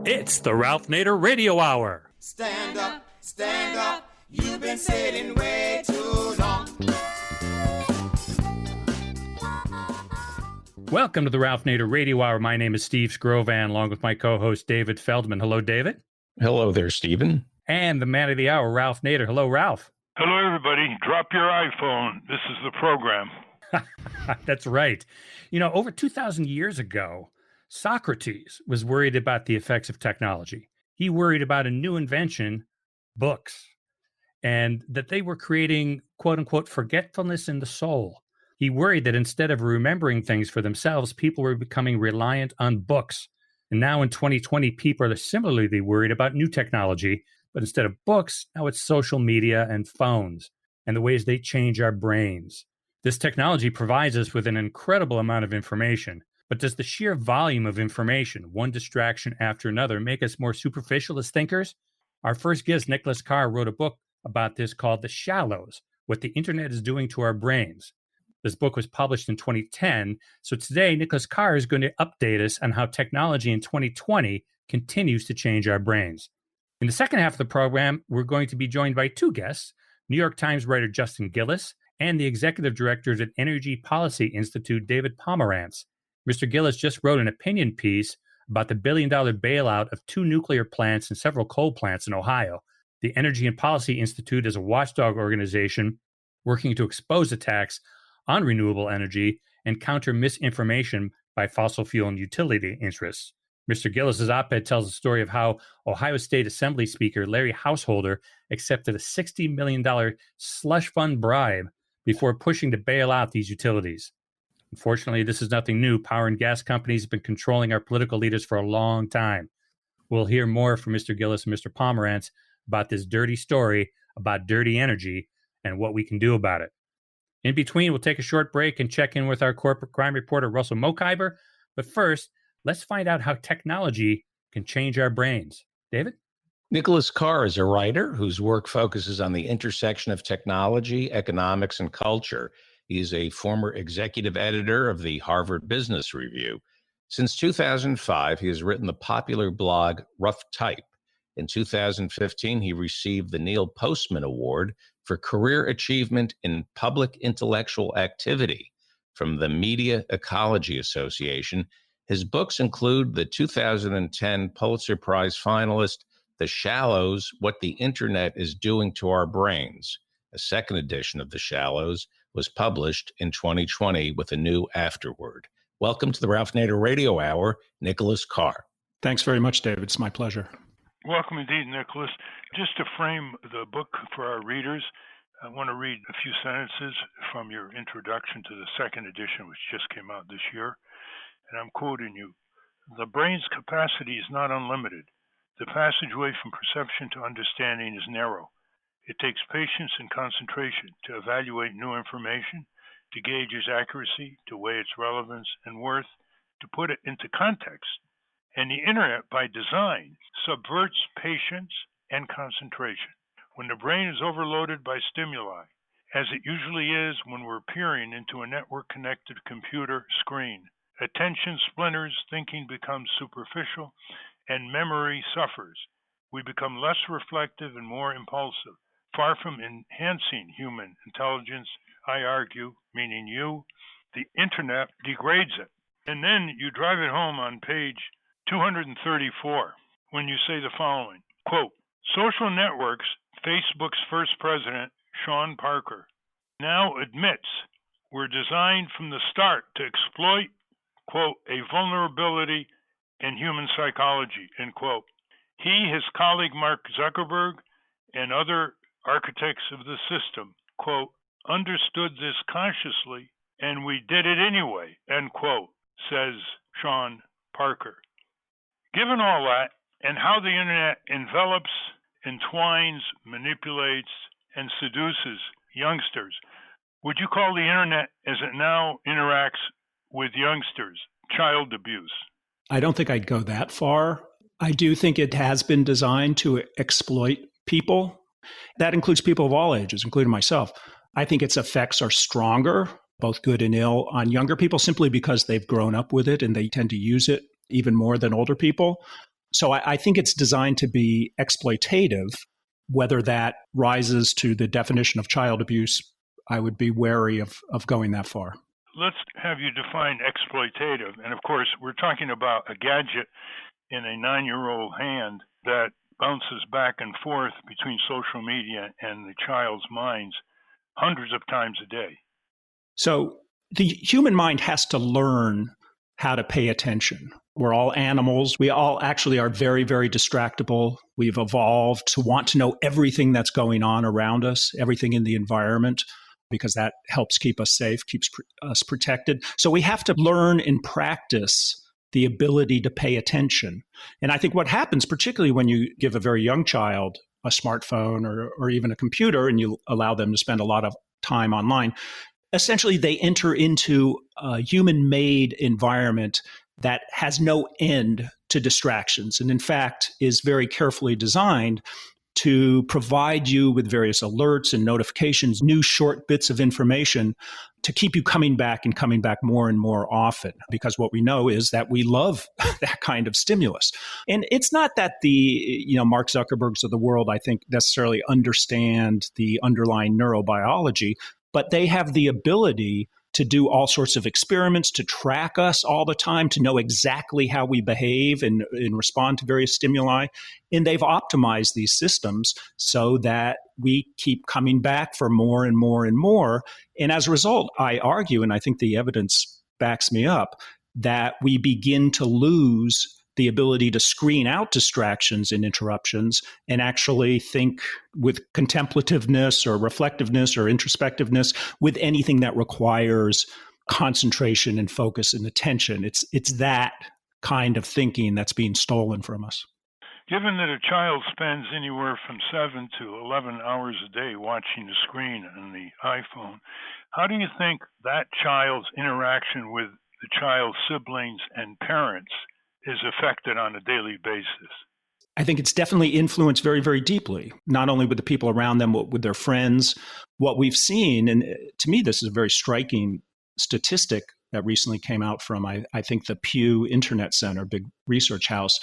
It's the Ralph Nader Radio Hour. Stand up, you've been sitting way too long. Welcome to the Ralph Nader Radio Hour. My name is Steve Scrovan, along with my co-host David Feldman. Hello, David. Hello there, Stephen. And the man of the hour, Ralph Nader. Hello, Ralph. Hello, everybody. Drop your iPhone. This is the program. That's right. You know, over 2,000 years ago, Socrates was worried about the effects of technology. He worried about a new invention, books, and that they were creating, quote unquote, forgetfulness in the soul. He worried that instead of remembering things for themselves, people were becoming reliant on books. And now in 2020, people are similarly worried about new technology, but instead of books, now it's social media and phones and the ways they change our brains. This technology provides us with an incredible amount of information. But does the sheer volume of information, one distraction after another, make us more superficial as thinkers? Our first guest, Nicholas Carr, wrote a book about this called The Shallows, What the Internet is Doing to Our Brains. This book was published in 2010. So today, Nicholas Carr is going to update us on how technology in 2020 continues to change our brains. In the second half of the program, we're going to be joined by two guests, New York Times writer Justin Gillis and the executive directors at Energy Policy Institute, David Pomerantz. Mr. Gillis just wrote an opinion piece about the billion-dollar bailout of 2 nuclear plants and several coal plants in Ohio. The Energy and Policy Institute is a watchdog organization working to expose attacks on renewable energy and counter misinformation by fossil fuel and utility interests. Mr. Gillis's op-ed tells the story of how Ohio State Assembly Speaker Larry Householder accepted a $60 million slush fund bribe before pushing to bail out these utilities. Unfortunately, this is nothing new. Power and gas companies have been controlling our political leaders for a long time. We'll hear more from Mr. Gillis and Mr. Pomerantz about this dirty story about dirty energy and what we can do about it. In between, we'll take a short break and check in with our corporate crime reporter, Russell Mokhiber. But first, let's find out how technology can change our brains. David? Nicholas Carr is a writer whose work focuses on the intersection of technology, economics, and culture. He is a former executive editor of the Harvard Business Review. Since 2005, he has written the popular blog Rough Type. In 2015, he received the Neil Postman Award for Career Achievement in Public Intellectual Activity from the Media Ecology Association. His books include the 2010 Pulitzer Prize finalist, The Shallows, What the Internet is Doing to Our Brains. A second edition of The Shallows was published in 2020 with a new afterword. Welcome to the Ralph Nader Radio Hour, Nicholas Carr. Thanks very much, David. It's my pleasure. Welcome indeed, Nicholas. Just to frame the book for our readers, I want to read a few sentences from your introduction to the second edition, which just came out this year. And I'm quoting you. The brain's capacity is not unlimited. The passageway from perception to understanding is narrow. It takes patience and concentration to evaluate new information, to gauge its accuracy, to weigh its relevance and worth, to put it into context. And the internet, by design, subverts patience and concentration. When the brain is overloaded by stimuli, as it usually is when we're peering into a network-connected computer screen, attention splinters, thinking becomes superficial, and memory suffers. We become less reflective and more impulsive. Far from enhancing human intelligence, I argue, meaning you, the internet degrades it. And then you drive it home on page 234 when you say the following, quote, social networks, Facebook's first president, Sean Parker, now admits were designed from the start to exploit, quote, a vulnerability in human psychology, end quote. He, his colleague Mark Zuckerberg, and other architects of the system, quote, understood this consciously, and we did it anyway, end quote, says Sean Parker. Given all that, and how the internet envelops, entwines, manipulates, and seduces youngsters, would you call the internet, as it now interacts with youngsters, child abuse? I don't think I'd go that far. I do think it has been designed to exploit people. That includes people of all ages, including myself. I think its effects are stronger, both good and ill, on younger people simply because they've grown up with it and they tend to use it even more than older people. So I think it's designed to be exploitative. Whether that rises to the definition of child abuse, I would be wary of going that far. Let's have you define exploitative. And of course, we're talking about a gadget in a 9-year-old hand that bounces back and forth between social media and the child's minds hundreds of times a day. So the human mind has to learn how to pay attention. We're all animals. We all actually are very, very distractible. We've evolved to want to know everything that's going on around us, everything in the environment, because that helps keep us safe, keeps us protected. So we have to learn and practice the ability to pay attention. And I think what happens, particularly when you give a very young child a smartphone or even a computer and you allow them to spend a lot of time online, essentially they enter into a human-made environment that has no end to distractions, and in fact is very carefully designed to provide you with various alerts and notifications, new short bits of information to keep you coming back and coming back more and more often. Because what we know is that we love that kind of stimulus. And it's not that the Mark Zuckerbergs of the world, I think, necessarily understand the underlying neurobiology, but they have the ability to do all sorts of experiments, to track us all the time, to know exactly how we behave and respond to various stimuli. And they've optimized these systems so that we keep coming back for more and more and more. And as a result, I argue, and I think the evidence backs me up, that we begin to lose the ability to screen out distractions and interruptions and actually think with contemplativeness or reflectiveness or introspectiveness with anything that requires concentration and focus and attention. It's that kind of thinking that's being stolen from us. Given that a child spends anywhere from 7 to 11 hours a day watching the screen on the iPhone, how do you think that child's interaction with the child's siblings and parents is affected on a daily basis? I think it's definitely influenced very, very deeply, not only with the people around them, but with their friends. What we've seen, and to me, this is a very striking statistic that recently came out from, I think, the Pew Internet Center, big research house,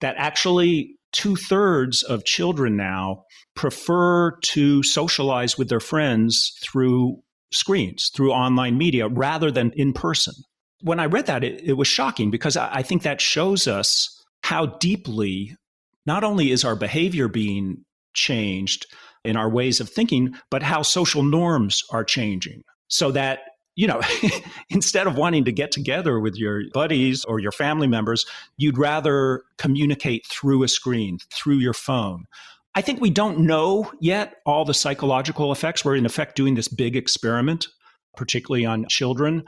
that actually 2/3 of children now prefer to socialize with their friends through screens, through online media, rather than in person. When I read that, it was shocking because I think that shows us how deeply not only is our behavior being changed in our ways of thinking, but how social norms are changing. So that, instead of wanting to get together with your buddies or your family members, you'd rather communicate through a screen, through your phone. I think we don't know yet all the psychological effects. We're in effect doing this big experiment, particularly on children.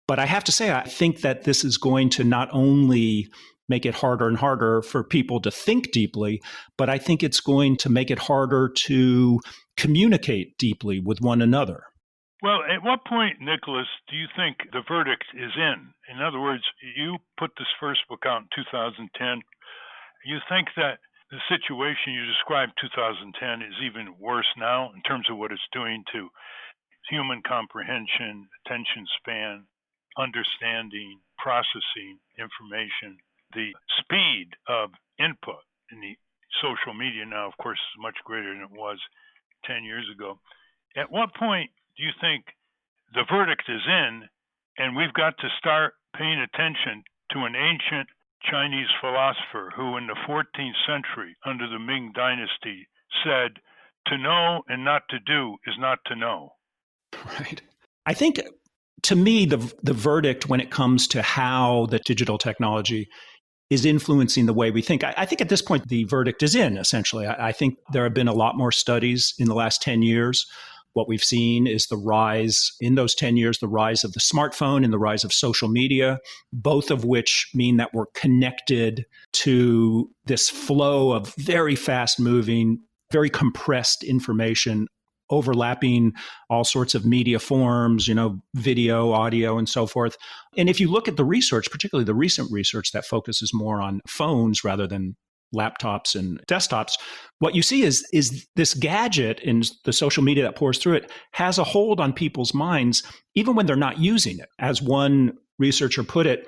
But I have to say, I think that this is going to not only make it harder and harder for people to think deeply, but I think it's going to make it harder to communicate deeply with one another. Well, at what point, Nicholas, do you think the verdict is in? In other words, you put this first book out in 2010. You think that the situation you described 2010 is even worse now in terms of what it's doing to human comprehension, attention span, understanding, processing information, the speed of input in the social media now, of course, is much greater than it was 10 years ago. At what point do you think the verdict is in and we've got to start paying attention to an ancient Chinese philosopher who in the 14th century under the Ming Dynasty said, "To know and not to do is not to know"? Right. I think to me, the verdict when it comes to how the digital technology is influencing the way we think, I think at this point, the verdict is in, essentially. I think there have been a lot more studies in the last 10 years. What we've seen is the rise, in those 10 years, the rise of the smartphone and the rise of social media, both of which mean that we're connected to this flow of very fast-moving, very compressed information overlapping all sorts of media forms, video, audio, and so forth. And if you look at the research, particularly the recent research that focuses more on phones rather than laptops and desktops, what you see is this gadget and the social media that pours through it has a hold on people's minds, even when they're not using it. As one researcher put it,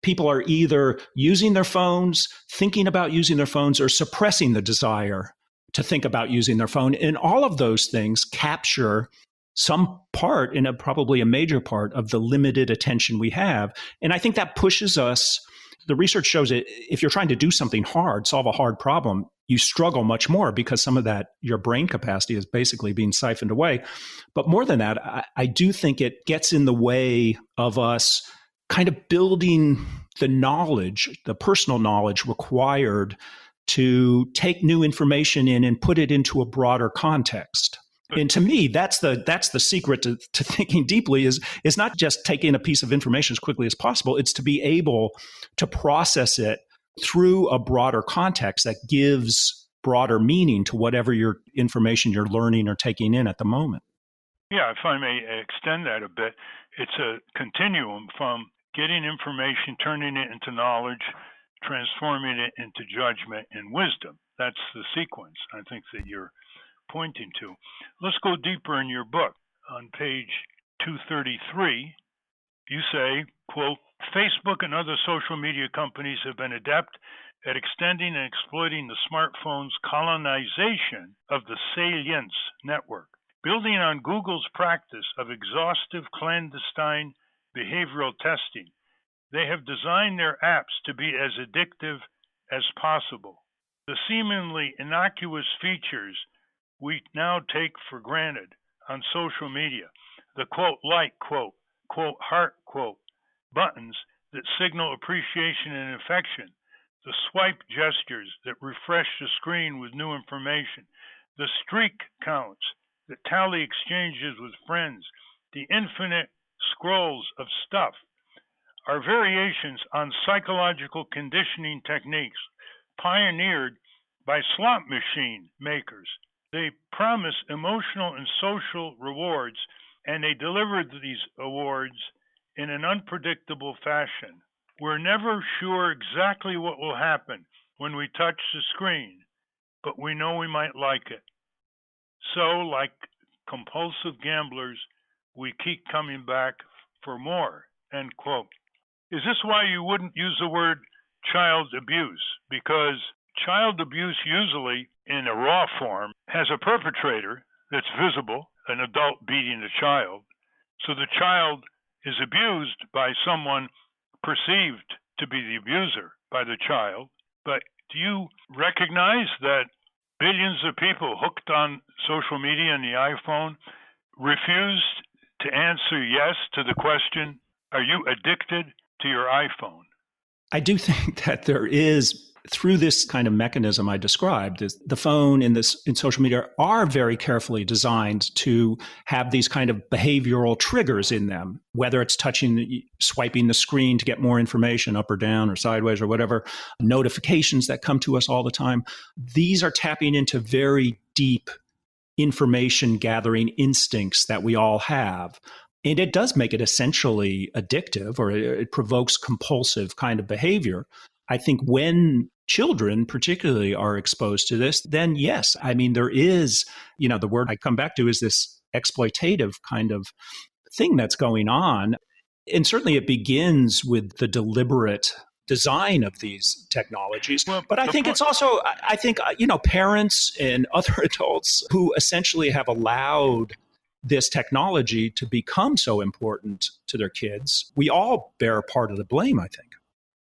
people are either using their phones, thinking about using their phones, or suppressing the desire to think about using their phone. And all of those things capture some part, and probably a major part, of the limited attention we have. And I think that pushes us. The research shows it. If you're trying to do something hard, solve a hard problem, you struggle much more because some of that, your brain capacity is basically being siphoned away. But more than that, I do think it gets in the way of us kind of building the knowledge, the personal knowledge required to take new information in and put it into a broader context. And to me, that's the secret to thinking deeply is not just taking a piece of information as quickly as possible. It's to be able to process it through a broader context that gives broader meaning to whatever your information you're learning or taking in at the moment. Yeah, if I may extend that a bit, it's a continuum from getting information, turning it into knowledge, transforming it into judgment and wisdom. That's the sequence I think that you're pointing to. Let's go deeper in your book. On page 233, you say, quote, Facebook and other social media companies have been adept at extending and exploiting the smartphone's colonization of the salience network. Building on Google's practice of exhaustive clandestine behavioral testing, they have designed their apps to be as addictive as possible. The seemingly innocuous features we now take for granted on social media, the quote like quote, quote heart quote, buttons that signal appreciation and affection, the swipe gestures that refresh the screen with new information, the streak counts that tally exchanges with friends, the infinite scrolls of stuff are variations on psychological conditioning techniques pioneered by slot machine makers. They promise emotional and social rewards, and they deliver these awards in an unpredictable fashion. We're never sure exactly what will happen when we touch the screen, but we know we might like it. So, like compulsive gamblers, we keep coming back for more, end quote. Is this why you wouldn't use the word child abuse? Because child abuse usually, in a raw form, has a perpetrator that's visible, an adult beating a child. So the child is abused by someone perceived to be the abuser by the child. But do you recognize that billions of people hooked on social media and the iPhone refused to answer yes to the question, are you addicted to your iPhone? I do think that there is, through this kind of mechanism I described, is the phone and social media are very carefully designed to have these kind of behavioral triggers in them, whether it's swiping the screen to get more information up or down or sideways or whatever, notifications that come to us all the time. These are tapping into very deep information gathering instincts that we all have. And it does make it essentially addictive, or it provokes compulsive kind of behavior. I think when children particularly are exposed to this, then yes, I mean, there is, the word I come back to is this exploitative kind of thing that's going on. And certainly it begins with the deliberate design of these technologies. But I think it's also, parents and other adults who essentially have allowed this technology to become so important to their kids. We all bear a part of the blame, I think.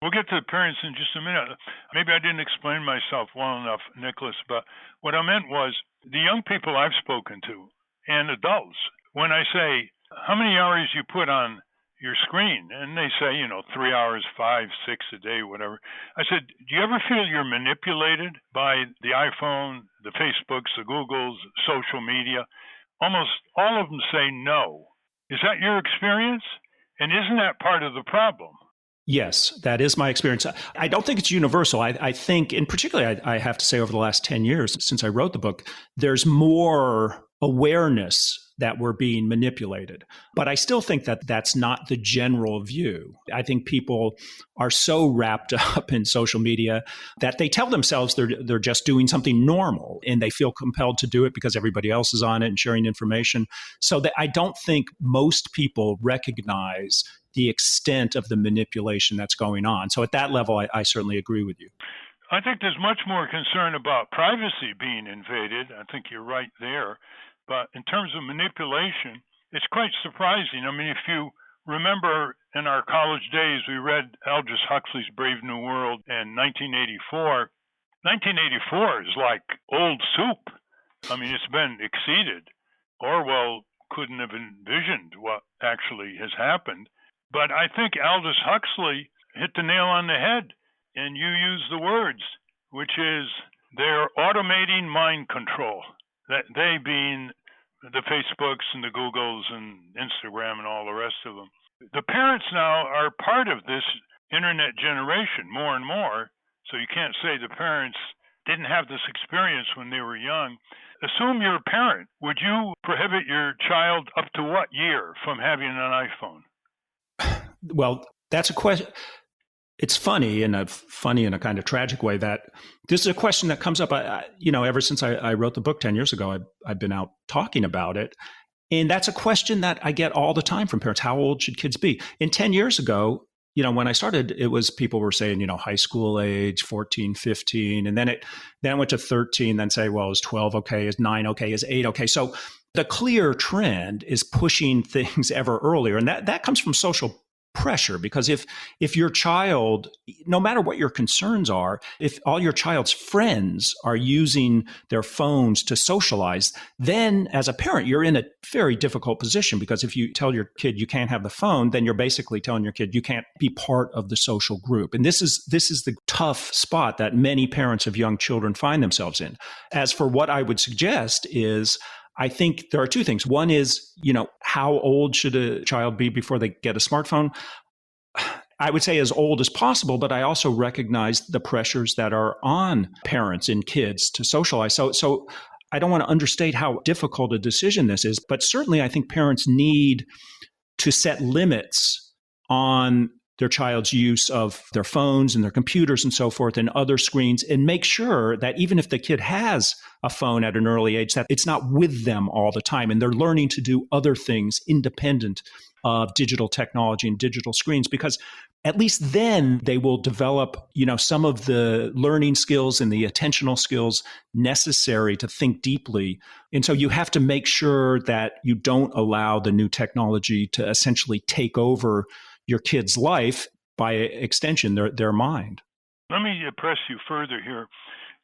We'll get to the parents in just a minute. Maybe I didn't explain myself well enough, Nicholas, but what I meant was the young people I've spoken to and adults, when I say, how many hours you put on your screen? And they say, 3 hours, 5, 6 a day, whatever. I said, do you ever feel you're manipulated by the iPhone, the Facebooks, the Googles, social media? Almost all of them say no. Is that your experience? And isn't that part of the problem? Yes, that is my experience. I don't think it's universal. I think, in particular, I have to say over the last 10 years since I wrote the book, there's more awareness that we're being manipulated. But I still think that that's not the general view. I think people are so wrapped up in social media that they tell themselves they're just doing something normal, and they feel compelled to do it because everybody else is on it and sharing information. So that I don't think most people recognize the extent of the manipulation that's going on. So at that level, I certainly agree with you. I think there's much more concern about privacy being invaded. I think you're right there. But in terms of manipulation, it's quite surprising. I mean, if you remember in our college days, we read Aldous Huxley's Brave New World in 1984. 1984 is like old soup. I mean, it's been exceeded. Orwell couldn't have envisioned what actually has happened. But I think Aldous Huxley hit the nail on the head, and you use the words, which is they're automating mind control. That they being the Facebooks and the Googles and Instagram and all the rest of them. The parents now are part of this internet generation more and more, so you can't say the parents didn't have this experience when they were young. Assume you're a parent. Would you prohibit your child up to what year from having an iPhone? Well, that's a question. It's funny in a kind of tragic way that this is a question that comes up, ever since I wrote the book 10 years ago, I've been out talking about it. And that's a question that I get all the time from parents. How old should kids be? And 10 years ago, when I started, it was people were saying, high school age, 14, 15. And then it went to 13, then say, well, is 12 okay? Is 9 okay? Is 8 okay? So the clear trend is pushing things ever earlier. And that comes from social pressure, because if your child, no matter what your concerns are, if all your child's friends are using their phones to socialize, then as a parent, you're in a very difficult position, because if you tell your kid you can't have the phone, then you're basically telling your kid you can't be part of the social group. And this is the tough spot that many parents of young children find themselves in. As for what I would suggest is, I think there are two things. One is, how old should a child be before they get a smartphone? I would say as old as possible, but I also recognize the pressures that are on parents and kids to socialize. So I don't want to understate how difficult a decision this is, but certainly I think parents need to set limits on their child's use of their phones and their computers and so forth and other screens, and make sure that even if the kid has a phone at an early age, that it's not with them all the time, and they're learning to do other things independent of digital technology and digital screens, because at least then they will develop, some of the learning skills and the attentional skills necessary to think deeply. And so you have to make sure that you don't allow the new technology to essentially take over your kid's life, by extension, their mind. Let me press you further here.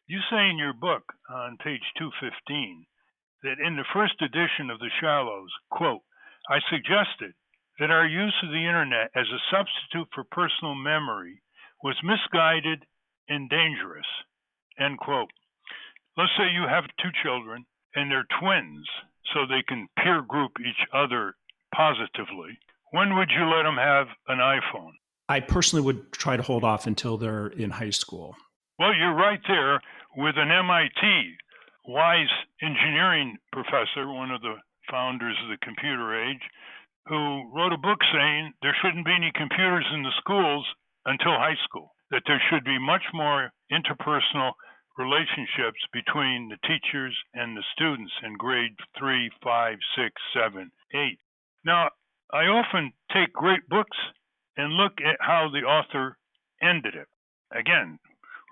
You say in your book on page 215 that in the first edition of The Shallows, quote, I suggested that our use of the internet as a substitute for personal memory was misguided and dangerous, end quote. Let's say you have two children and they're twins, so they can peer group each other positively. When would you let them have an iPhone? I personally would try to hold off until they're in high school. Well, you're right there with an MIT wise engineering professor, one of the founders of the computer age, who wrote a book saying there shouldn't be any computers in the schools until high school, that there should be much more interpersonal relationships between the teachers and the students in grade 3, 5, 6, 7, 8. Now, I often take great books and look at how the author ended it. Again,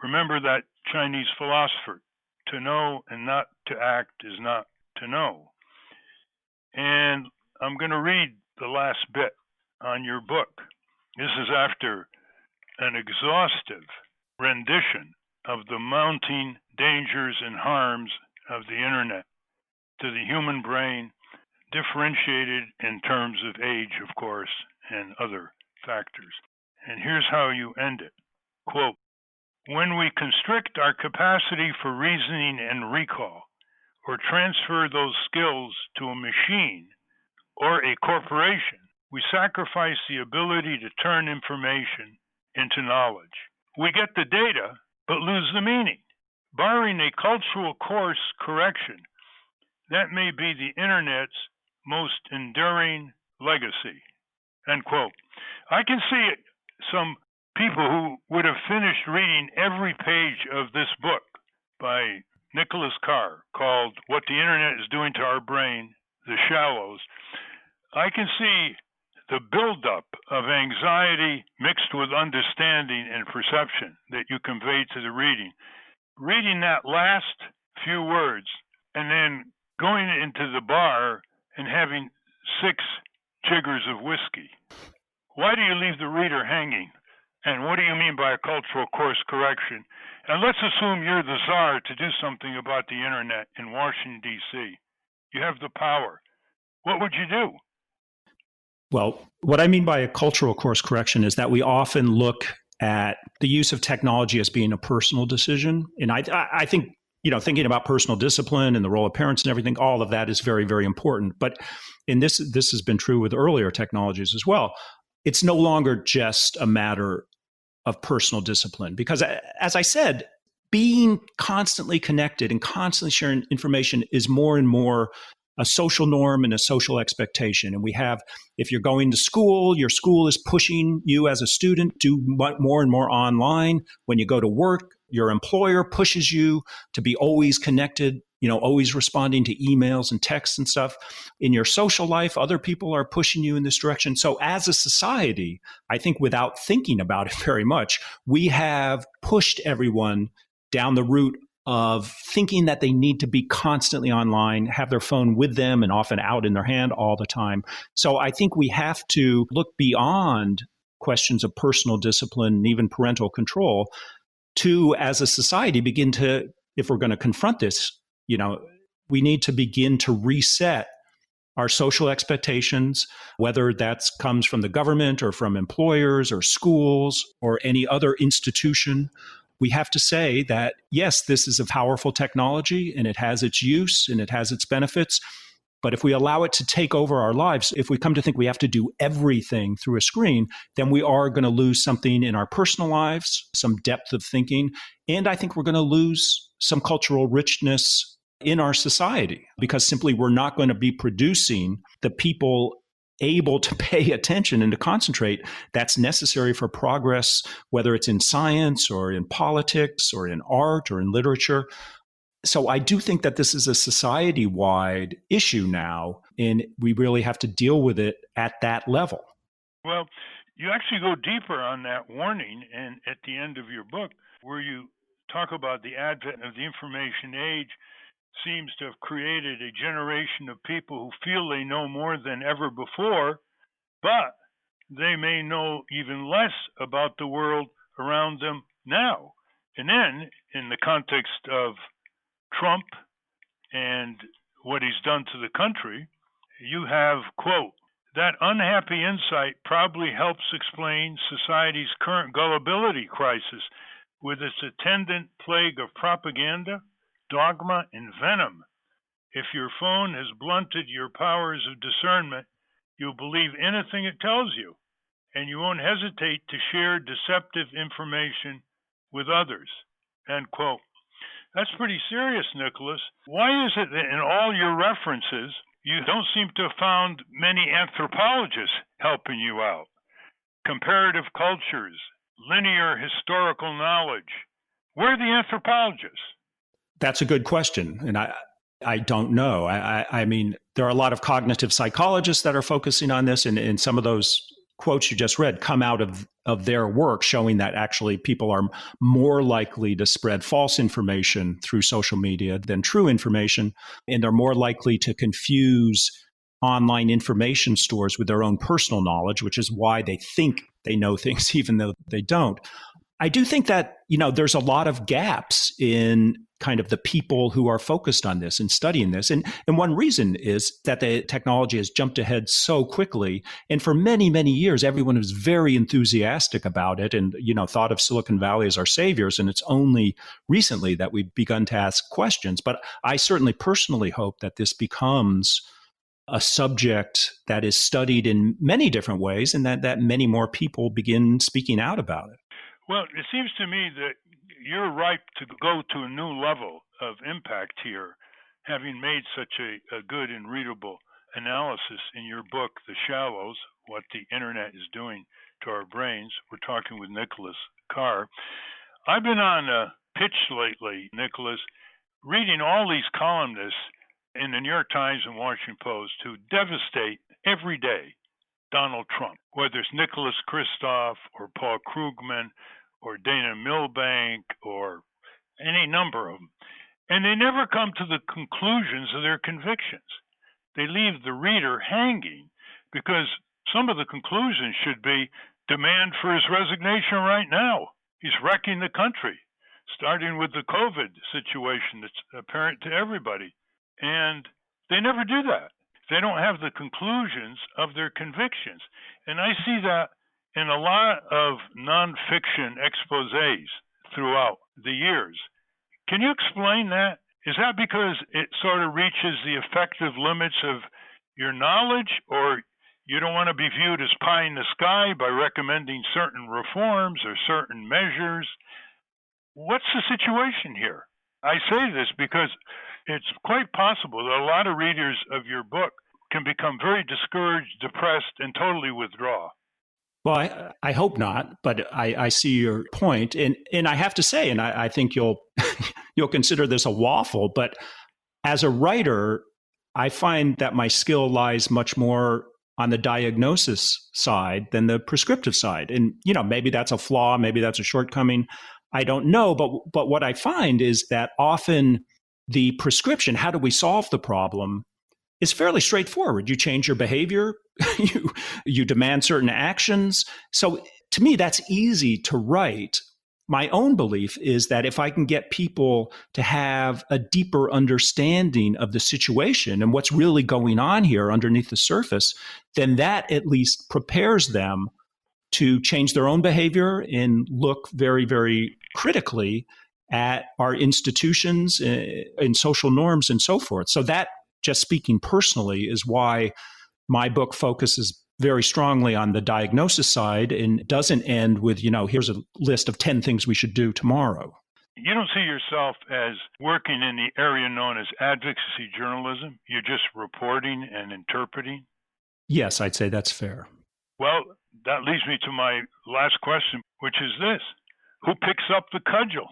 remember that Chinese philosopher, to know and not to act is not to know. And I'm going to read the last bit on your book. This is after an exhaustive rendition of the mounting dangers and harms of the internet to the human brain, differentiated in terms of age, of course, and other factors. And here's how you end it. Quote, when we constrict our capacity for reasoning and recall, or transfer those skills to a machine or a corporation, we sacrifice the ability to turn information into knowledge. We get the data, but lose the meaning. Barring a cultural course correction, that may be the internet's most enduring legacy, end quote. I can see some people who would have finished reading every page of this book by Nicholas Carr called What the Internet is Doing to Our Brain, The Shallows. I can see the buildup of anxiety mixed with understanding and perception that you convey to the reading that last few words and then going into the bar and having 6 jiggers of whiskey. Why do you leave the reader hanging? And what do you mean by a cultural course correction? And let's assume you're the czar to do something about the internet in Washington, D.C. You have the power. What would you do? Well, what I mean by a cultural course correction is that we often look at the use of technology as being a personal decision. And I think, thinking about personal discipline and the role of parents and everything, all of that is very, very important. But this has been true with earlier technologies as well. It's no longer just a matter of personal discipline because, as I said, being constantly connected and constantly sharing information is more and more a social norm and a social expectation. And we have, if you're going to school, your school is pushing you as a student to do more and more online. When you go to work, your employer pushes you to be always connected, always responding to emails and texts and stuff. In your social life, other people are pushing you in this direction. So as a society, I think without thinking about it very much, we have pushed everyone down the route of thinking that they need to be constantly online, have their phone with them and often out in their hand all the time. So I think we have to look beyond questions of personal discipline and even parental control to, as a society, begin to, if we're going to confront this, we need to begin to reset our social expectations, whether that comes from the government or from employers or schools or any other institution. We have to say that, yes, this is a powerful technology and it has its use and it has its benefits. But if we allow it to take over our lives, if we come to think we have to do everything through a screen, then we are going to lose something in our personal lives, some depth of thinking. And I think we're going to lose some cultural richness in our society because simply we're not going to be producing the people able to pay attention and to concentrate that's necessary for progress, whether it's in science or in politics or in art or in literature. So I do think that this is a society-wide issue now, and we really have to deal with it at that level. Well, you actually go deeper on that warning, and at the end of your book, where you talk about the advent of the information age seems to have created a generation of people who feel they know more than ever before, but they may know even less about the world around them now. And then, in the context of Trump and what he's done to the country, you have, quote, that unhappy insight probably helps explain society's current gullibility crisis with its attendant plague of propaganda, dogma, and venom. If your phone has blunted your powers of discernment, you'll believe anything it tells you, and you won't hesitate to share deceptive information with others. End quote. That's pretty serious, Nicholas. Why is it that in all your references, you don't seem to have found many anthropologists helping you out? Comparative cultures, linear historical knowledge. Where are the anthropologists? That's a good question. And I don't know. I mean, there are a lot of cognitive psychologists that are focusing on this, and some of those quotes you just read come out of their work showing that actually people are more likely to spread false information through social media than true information, and they're more likely to confuse online information stores with their own personal knowledge, which is why they think they know things even though they don't. I do think that, there's a lot of gaps in kind of the people who are focused on this and studying this. And one reason is that the technology has jumped ahead so quickly. And for many, many years, everyone was very enthusiastic about it and, thought of Silicon Valley as our saviors. And it's only recently that we've begun to ask questions. But I certainly personally hope that this becomes a subject that is studied in many different ways and that many more people begin speaking out about it. Well, it seems to me that you're ripe to go to a new level of impact here, having made such a good and readable analysis in your book, The Shallows, What the Internet is Doing to Our Brains. We're talking with Nicholas Carr. I've been on a pitch lately, Nicholas, reading all these columnists in the New York Times and Washington Post who devastate every day Donald Trump, whether it's Nicholas Kristof or Paul Krugman or Dana Milbank or any number of them. And they never come to the conclusions of their convictions. They leave the reader hanging because some of the conclusions should be demand for his resignation right now. He's wrecking the country, starting with the COVID situation that's apparent to everybody. And they never do that. They don't have the conclusions of their convictions. And I see that in a lot of nonfiction exposés throughout the years. Can you explain that? Is that because it sort of reaches the effective limits of your knowledge, or you don't want to be viewed as pie in the sky by recommending certain reforms or certain measures? What's the situation here? I say this because it's quite possible that a lot of readers of your book can become very discouraged, depressed, and totally withdraw. Well, I hope not, but I see your point. And I have to say, and I think you'll you'll consider this a waffle, but as a writer, I find that my skill lies much more on the diagnosis side than the prescriptive side. And, maybe that's a flaw, maybe that's a shortcoming. I don't know. But what I find is that often the prescription, how do we solve the problem, is fairly straightforward. You change your behavior, you demand certain actions. So to me, that's easy to write. My own belief is that if I can get people to have a deeper understanding of the situation and what's really going on here underneath the surface, then that at least prepares them to change their own behavior and look very, very critically at our institutions and social norms and so forth. So that, just speaking personally, is why my book focuses very strongly on the diagnosis side and doesn't end with, here's a list of 10 things we should do tomorrow. You don't see yourself as working in the area known as advocacy journalism. You're just reporting and interpreting. Yes, I'd say that's fair. Well, that leads me to my last question, which is this. Who picks up the cudgel?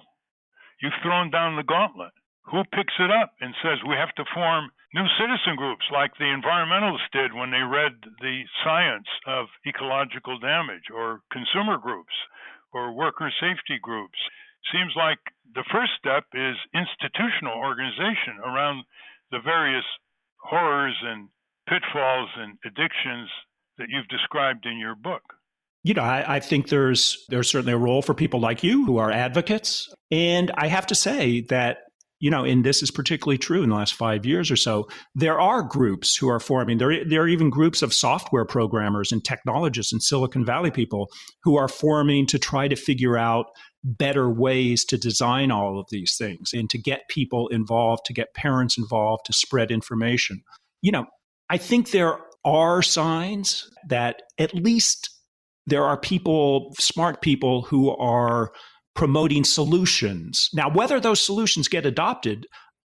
You've thrown down the gauntlet. Who picks it up and says we have to form new citizen groups like the environmentalists did when they read the science of ecological damage, or consumer groups, or worker safety groups? Seems like the first step is institutional organization around the various horrors and pitfalls and addictions that you've described in your book. I think there's certainly a role for people like you who are advocates. And I have to say that, and this is particularly true in the last 5 years or so, there are groups who are forming. There are even groups of software programmers and technologists and Silicon Valley people who are forming to try to figure out better ways to design all of these things and to get people involved, to get parents involved, to spread information. I think there are signs that at least there are people, smart people, who are promoting solutions. Now, whether those solutions get adopted,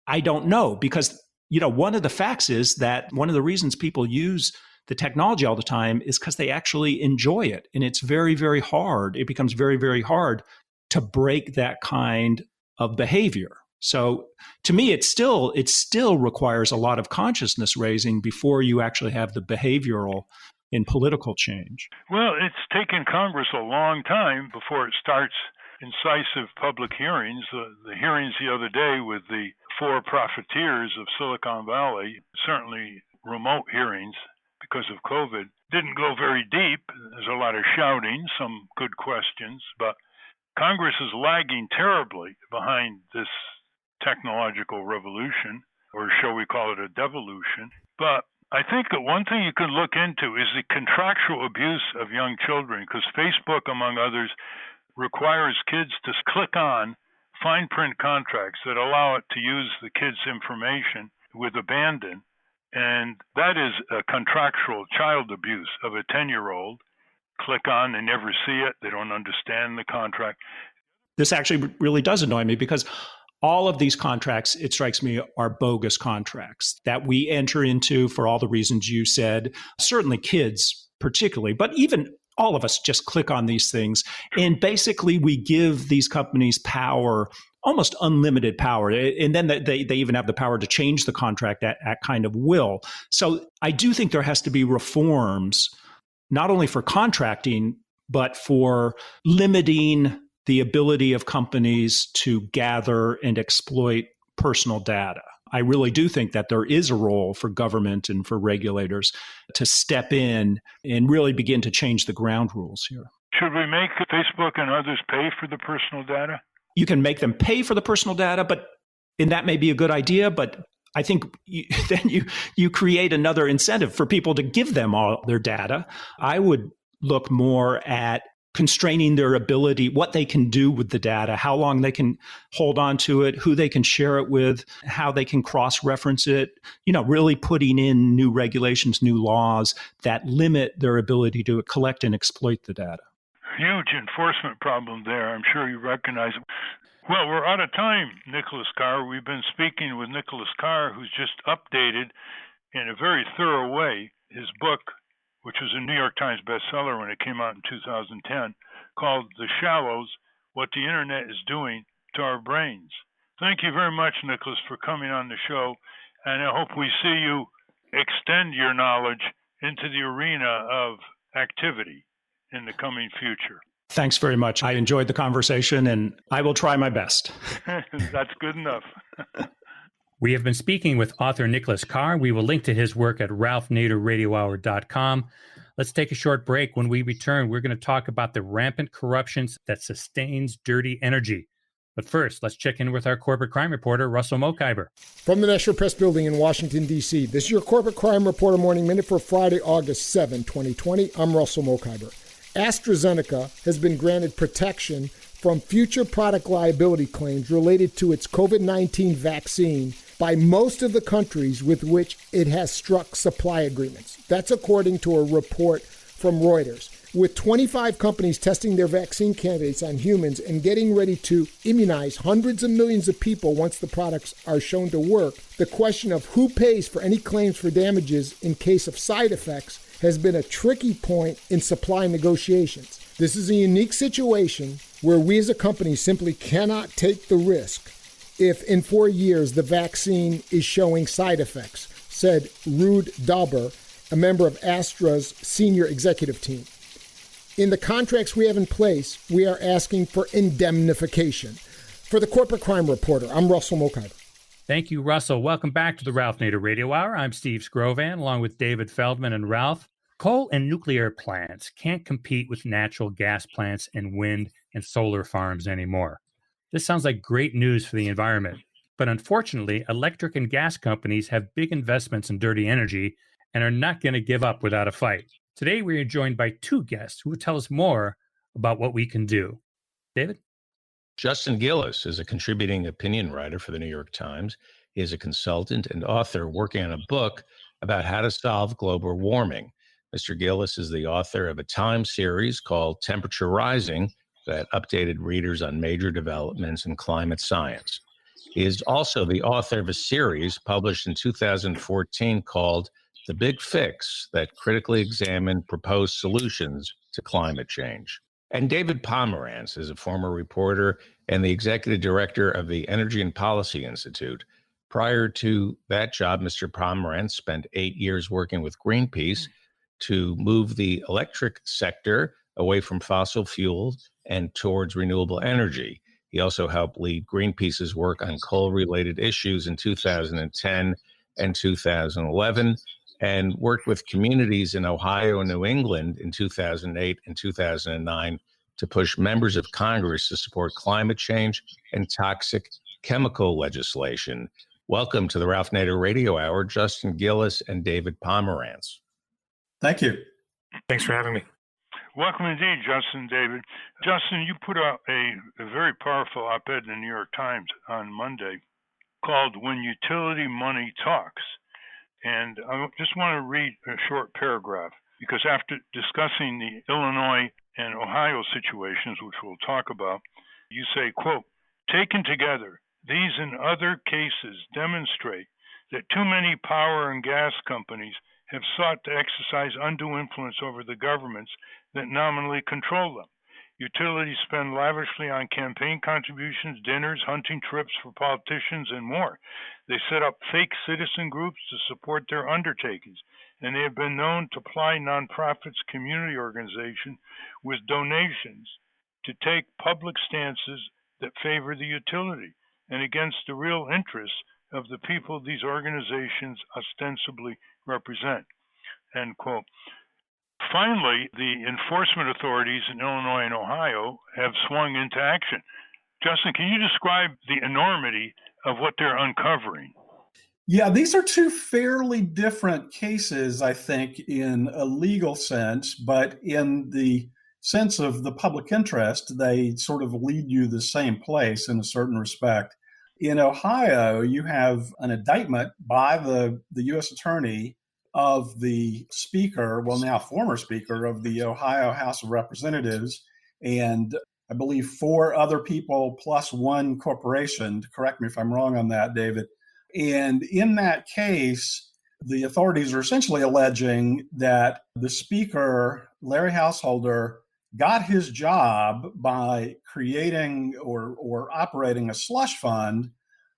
I don't know, because, one of the facts is that one of the reasons people use the technology all the time is because they actually enjoy it. And it's very, very hard. It becomes very, very hard to break that kind of behavior. So to me, it still requires a lot of consciousness raising before you actually have the behavioral and political change. Well, it's taken Congress a long time before it starts incisive public hearings. The hearings the other day with the 4 profiteers of Silicon Valley, certainly remote hearings because of COVID, didn't go very deep. There's a lot of shouting, some good questions, but Congress is lagging terribly behind this technological revolution, or shall we call it a devolution. But I think that one thing you can look into is the contractual abuse of young children, because Facebook, among others, requires kids to click on fine print contracts that allow it to use the kids' information with abandon. And that is a contractual child abuse of a 10-year-old. Click on, they never see it, they don't understand the contract. This actually really does annoy me because all of these contracts, it strikes me, are bogus contracts that we enter into for all the reasons you said. Certainly kids particularly, but even all of us just click on these things. And basically we give these companies power, almost unlimited power. And then they even have the power to change the contract at kind of will. So I do think there has to be reforms not only for contracting, but for limiting the ability of companies to gather and exploit personal data. I really do think that there is a role for government and for regulators to step in and really begin to change the ground rules here. Should we make Facebook and others pay for the personal data? You can make them pay for the personal data, and that may be a good idea, but I think then you create another incentive for people to give them all their data. I would look more at constraining their ability, what they can do with the data, how long they can hold on to it, who they can share it with, how they can cross-reference it, really putting in new regulations, new laws that limit their ability to collect and exploit the data. Huge enforcement problem there. I'm sure you recognize it. Well, we're out of time, Nicholas Carr. We've been speaking with Nicholas Carr, who's just updated in a very thorough way his book, which was a New York Times bestseller when it came out in 2010, called The Shallows, What the Internet is Doing to Our Brains. Thank you very much, Nicholas, for coming on the show, and I hope we see you extend your knowledge into the arena of activity in the coming future. Thanks very much. I enjoyed the conversation, and I will try my best. That's good enough. We have been speaking with author Nicholas Carr. We will link to his work at ralphnaderradiohour.com. Let's take a short break. When we return, we're going to talk about the rampant corruption that sustains dirty energy. But first, let's check in with our corporate crime reporter, Russell Mokhiber. From the National Press Building in Washington, D.C., this is your Corporate Crime Reporter Morning Minute for Friday, August 7, 2020. I'm Russell Mokhiber. AstraZeneca has been granted protection from future product liability claims related to its COVID-19 vaccine by most of the countries with which it has struck supply agreements. That's according to a report from Reuters. With 25 companies testing their vaccine candidates on humans and getting ready to immunize hundreds of millions of people once the products are shown to work, the question of who pays for any claims for damages in case of side effects has been a tricky point in supply negotiations. This is a unique situation where we as a company simply cannot take the risk if in 4 years the vaccine is showing side effects, said Ruud Dauber, a member of Astra's senior executive team. In the contracts we have in place, we are asking for indemnification. For the Corporate Crime Reporter, I'm Russell Mokhiber. Thank you, Russell. Welcome back to the Ralph Nader Radio Hour. I'm Steve Scrovan, along with David Feldman and Ralph. Coal and nuclear plants can't compete with natural gas plants and wind and solar farms anymore. This sounds like great news for the environment. But unfortunately, electric and gas companies have big investments in dirty energy and are not going to give up without a fight. Today, we are joined by two guests who will tell us more about what we can do. David? Justin Gillis is a contributing opinion writer for the New York Times. He is a consultant and author working on a book about how to solve global warming. Mr. Gillis is the author of a Times series called Temperature Rising that updated readers on major developments in climate science. He is also the author of a series published in 2014 called The Big Fix that critically examined proposed solutions to climate change. And David Pomerantz is a former reporter and the executive director of the Energy and Policy Institute. Prior to that job, Mr. Pomerantz spent 8 years working with Greenpeace to move the electric sector away from fossil fuels and towards renewable energy. He also helped lead Greenpeace's work on coal-related issues in 2010 and 2011, and worked with communities in Ohio and New England in 2008 and 2009 to push members of Congress to support climate change and toxic chemical legislation. Welcome to the Ralph Nader Radio Hour, Justin Gillis and David Pomerantz. Thank you. Thanks for having me. Welcome indeed, Justin, David. Justin, you put out a very powerful op-ed in the New York Times on Monday called When Utility Money Talks. And I just want to read a short paragraph, because after discussing the Illinois and Ohio situations, which we'll talk about, you say, quote, "Taken together, these and other cases demonstrate that too many power and gas companies have sought to exercise undue influence over the governments that nominally control them. Utilities spend lavishly on campaign contributions, dinners, hunting trips for politicians, and more. They set up fake citizen groups to support their undertakings. and they have been known to ply nonprofits, community organizations with donations to take public stances that favor the utility and against the real interests of the people these organizations ostensibly represent. End quote. Finally, the enforcement authorities in Illinois and Ohio have swung into action. Justin, can you describe the enormity of what they're uncovering? Yeah, these are two fairly different cases, I think, in a legal sense, but in the sense of the public interest, they sort of lead you the same place in a certain respect. In Ohio, you have an indictment by the U.S. Attorney of the Speaker, well, now former Speaker of the Ohio House of Representatives, and I believe 4 other people plus one corporation. Correct me if I'm wrong on that, David. And in that case, the authorities are essentially alleging that the Speaker, Larry Householder, got his job by creating or operating a slush fund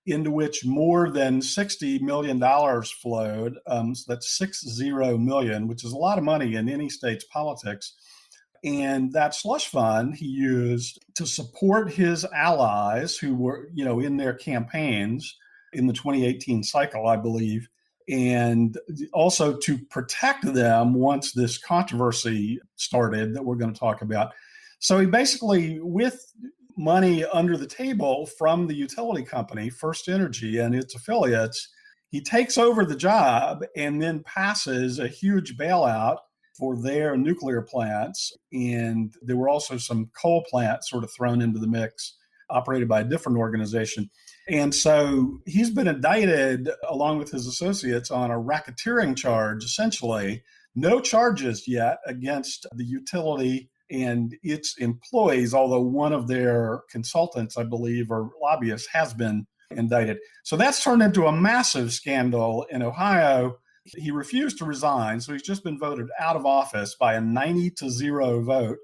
into which more than $60 million flowed. So that's 60 million, which is a lot of money in any state's politics. And that slush fund he used to support his allies who were, in their campaigns in the 2018 cycle, I believe, and also to protect them once this controversy started that we're going to talk about. So he basically, with money under the table from the utility company, First Energy, and its affiliates, he takes over the job and then passes a huge bailout for their nuclear plants. And there were also some coal plants sort of thrown into the mix, operated by a different organization. And so he's been indicted along with his associates on a racketeering charge, essentially. No charges yet against the utility and its employees, although one of their consultants, I believe, or lobbyists has been indicted. So that's turned into a massive scandal in Ohio. He refused to resign, so he's just been voted out of office by a 90-0 vote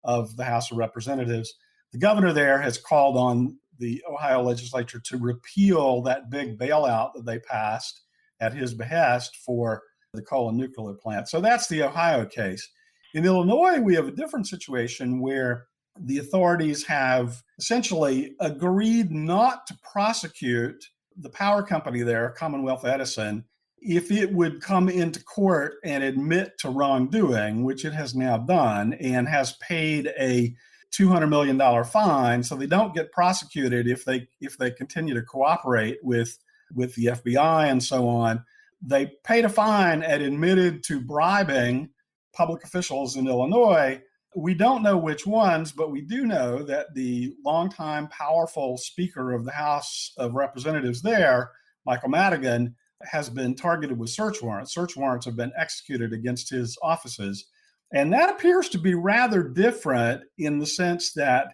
of the House of Representatives. The governor there has called on the Ohio legislature to repeal that big bailout that they passed at his behest for the coal and nuclear plant. So that's the Ohio case. In Illinois, we have a different situation where the authorities have essentially agreed not to prosecute the power company there, Commonwealth Edison, if it would come into court and admit to wrongdoing, which it has now done, and has paid a $200 million fine, so they don't get prosecuted if they continue to cooperate with the FBI and so on. They paid a fine and admitted to bribing public officials in Illinois. We don't know which ones, but we do know that the longtime powerful Speaker of the House of Representatives there, Michael Madigan, has been targeted with search warrants. Search warrants have been executed against his offices. And that appears to be rather different in the sense that,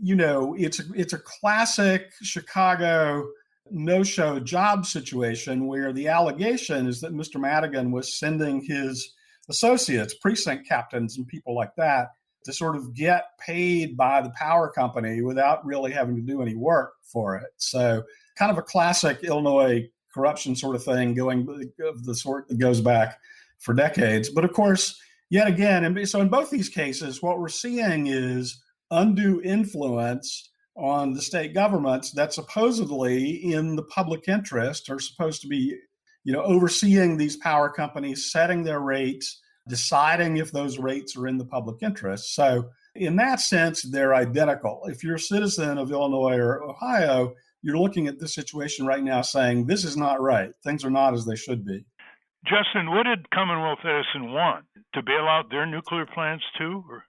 it's a classic Chicago no-show job situation where the allegation is that Mr. Madigan was sending his associates, precinct captains and people like that, to sort of get paid by the power company without really having to do any work for it. So kind of a classic Illinois corruption sort of thing of the sort that goes back for decades. But of course, yet again, and so in both these cases, what we're seeing is undue influence on the state governments that supposedly in the public interest are supposed to be, overseeing these power companies, setting their rates, deciding if those rates are in the public interest. So in that sense, they're identical. If you're a citizen of Illinois or Ohio, you're looking at this situation right now saying, this is not right. Things are not as they should be. Justin, what did Commonwealth Edison want? To bail out their nuclear plants too? Or?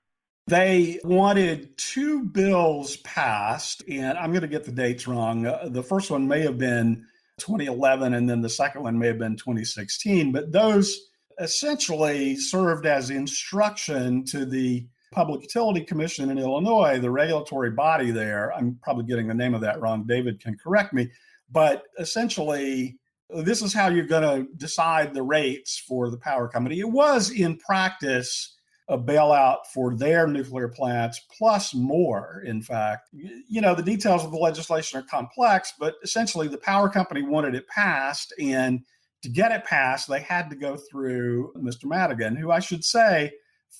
They wanted 2 bills passed, and I'm going to get the dates wrong. The first one may have been 2011, and then the second one may have been 2016. But those essentially served as instruction to the Public Utility Commission in Illinois, the regulatory body there. I'm probably getting the name of that wrong. David can correct me. But essentially, this is how you're going to decide the rates for the power company. It was, in practice, a bailout for their nuclear plants, plus more, in fact. The details of the legislation are complex, but essentially the power company wanted it passed, and to get it passed, they had to go through Mr. Madigan, who I should say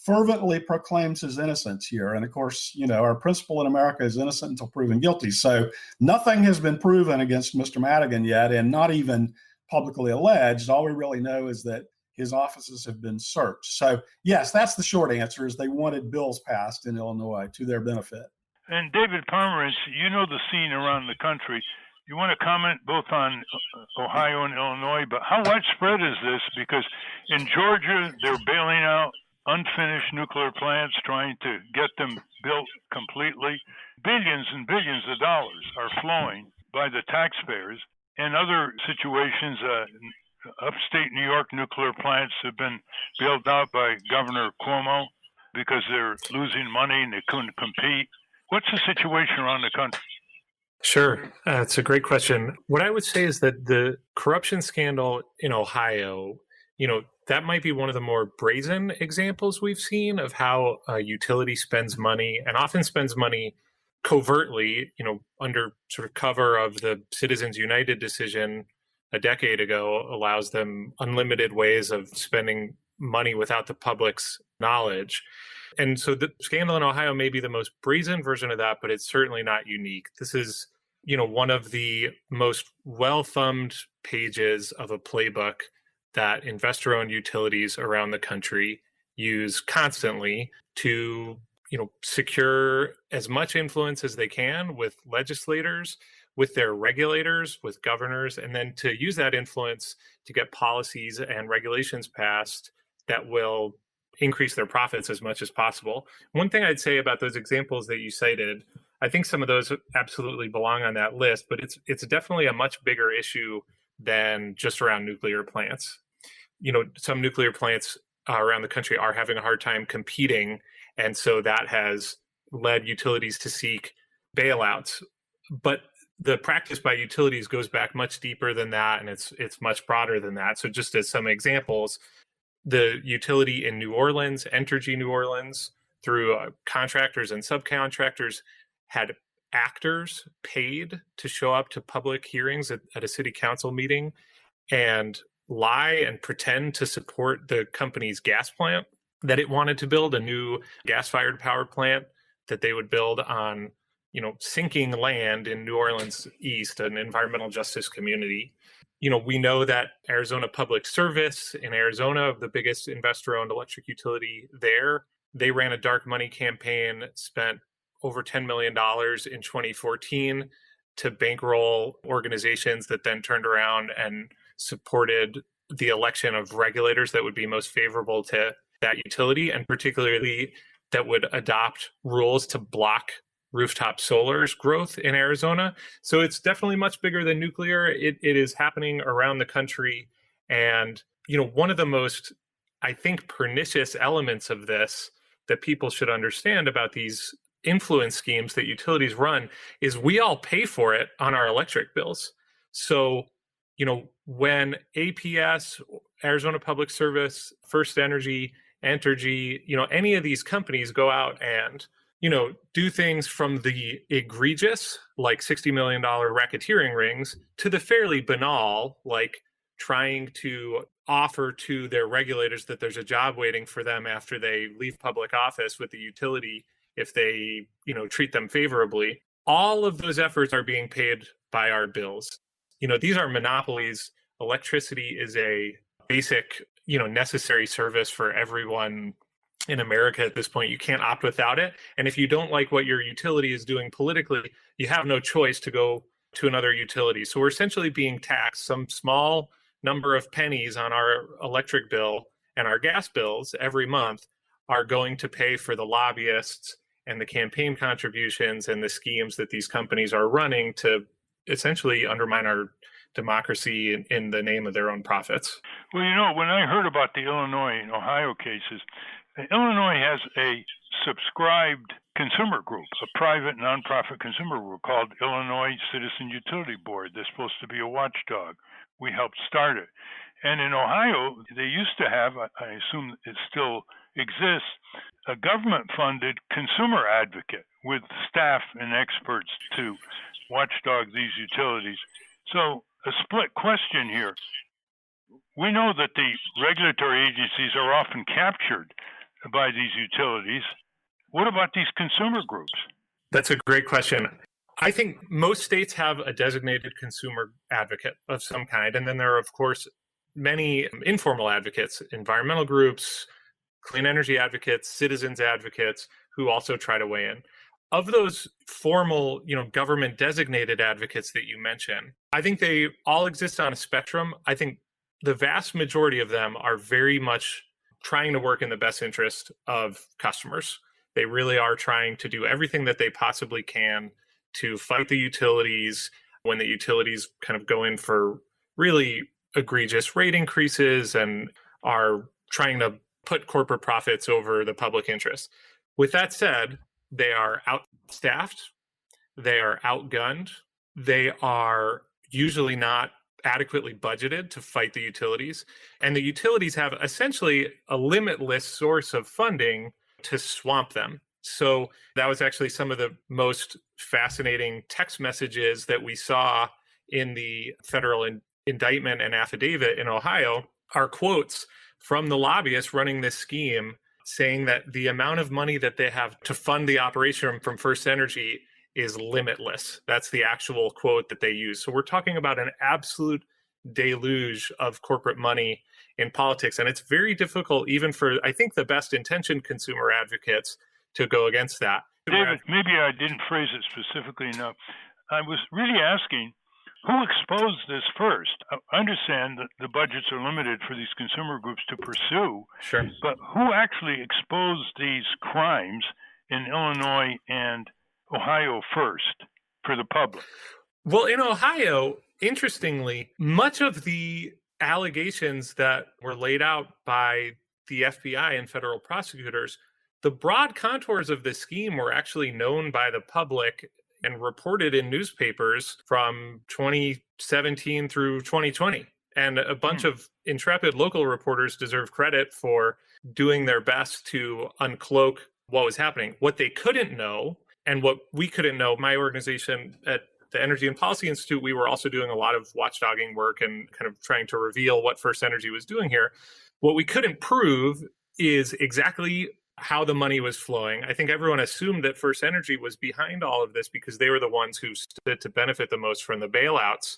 fervently proclaims his innocence here. And of course, our principle in America is innocent until proven guilty. So nothing has been proven against Mr. Madigan yet, and not even publicly alleged. All we really know is that his offices have been searched. So yes, that's the short answer, is they wanted bills passed in Illinois to their benefit. And David Pomerantz, you know the scene around the country. You want to comment both on Ohio and Illinois, but how widespread is this? Because in Georgia, they're bailing out unfinished nuclear plants, trying to get them built completely. Billions and billions of dollars are flowing by the taxpayers. In other situations, upstate New York nuclear plants have been bailed out by Governor Cuomo because they're losing money and they couldn't compete. What's the situation around the country? Sure. It's a great question. What I would say is that the corruption scandal in Ohio, that might be one of the more brazen examples we've seen of how a utility spends money, and often spends money covertly, under sort of cover of the Citizens United decision a decade ago, allows them unlimited ways of spending money without the public's knowledge. And so the scandal in Ohio may be the most brazen version of that, but it's certainly not unique. This is, one of the most well-thumbed pages of a playbook that investor-owned utilities around the country use constantly to, secure as much influence as they can with legislators, with their regulators, with governors, and then to use that influence to get policies and regulations passed that will increase their profits as much as possible. One thing I'd say about those examples that you cited, I think some of those absolutely belong on that list, but it's definitely a much bigger issue than just around nuclear plants. Some nuclear plants around the country are having a hard time competing, and so that has led utilities to seek bailouts. But the practice by utilities goes back much deeper than that, and it's much broader than that. So just as some examples, the utility in New Orleans, Entergy New Orleans, through contractors and subcontractors, had actors paid to show up to public hearings at a city council meeting and lie and pretend to support the company's gas plant that it wanted to build, a new gas-fired power plant that they would build on, sinking land in New Orleans East, an environmental justice community. We know that Arizona Public Service in Arizona, the biggest investor-owned electric utility there, they ran a dark money campaign, spent over $10 million in 2014 to bankroll organizations that then turned around and supported the election of regulators that would be most favorable to that utility, and particularly that would adopt rules to block rooftop solar's growth in Arizona. So it's definitely much bigger than nuclear. It is happening around the country. And, one of the most, I think, pernicious elements of this that people should understand about these influence schemes that utilities run is we all pay for it on our electric bills. So, when APS, Arizona Public Service, First Energy, Entergy, any of these companies go out and do things from the egregious, like $60 million racketeering rings, to the fairly banal, like trying to offer to their regulators that there's a job waiting for them after they leave public office with the utility if they, treat them favorably. All of those efforts are being paid by our bills. These are monopolies. Electricity is a basic, necessary service for everyone in America at this point. You can't opt without it. And if you don't like what your utility is doing politically, you have no choice to go to another utility. So we're essentially being taxed some small number of pennies on our electric bill, and our gas bills every month are going to pay for the lobbyists and the campaign contributions and the schemes that these companies are running to essentially undermine our democracy in the name of their own profits. Well, when I heard about the Illinois and Ohio cases, Illinois has a subscribed consumer group, a private nonprofit consumer group called Illinois Citizen Utility Board. They're supposed to be a watchdog. We helped start it. And in Ohio, they used to have, I assume it still exists, a government-funded consumer advocate with staff and experts to watchdog these utilities. So a split question here. We know that the regulatory agencies are often captured by these utilities. What about these consumer groups? That's a great question. I think most states have a designated consumer advocate of some kind. And then there are, of course, many informal advocates, environmental groups, clean energy advocates, citizens advocates who also try to weigh in. Of those formal, government designated advocates that you mentioned, I think they all exist on a spectrum. I think the vast majority of them are very much trying to work in the best interest of customers. They really are trying to do everything that they possibly can to fight the utilities when the utilities kind of go in for really egregious rate increases and are trying to put corporate profits over the public interest. With that said, they are outstaffed, they are outgunned, they are usually not adequately budgeted to fight the utilities, and the utilities have essentially a limitless source of funding to swamp them. So that was actually some of the most fascinating text messages that we saw in the federal indictment and affidavit in Ohio are quotes from the lobbyists running this scheme saying that the amount of money that they have to fund the operation from First Energy is limitless. That's the actual quote that they use. So we're talking about an absolute deluge of corporate money in politics. And it's very difficult, even for, I think, the best intentioned consumer advocates to go against that. David, maybe I didn't phrase it specifically enough. I was really asking, who exposed this first? I understand that the budgets are limited for these consumer groups to pursue, Sure. But who actually exposed these crimes in Illinois and Ohio first for the public? Well, in Ohio, interestingly, much of the allegations that were laid out by the FBI and federal prosecutors, the broad contours of the scheme were actually known by the public and reported in newspapers from 2017 through 2020. And a bunch of intrepid local reporters deserve credit for doing their best to uncloak what was happening. What they couldn't know, and what we couldn't know, my organization at the Energy and Policy Institute, we were also doing a lot of watchdogging work and kind of trying to reveal what First Energy was doing here. What we couldn't prove is exactly how the money was flowing. I think everyone assumed that First Energy was behind all of this because they were the ones who stood to benefit the most from the bailouts.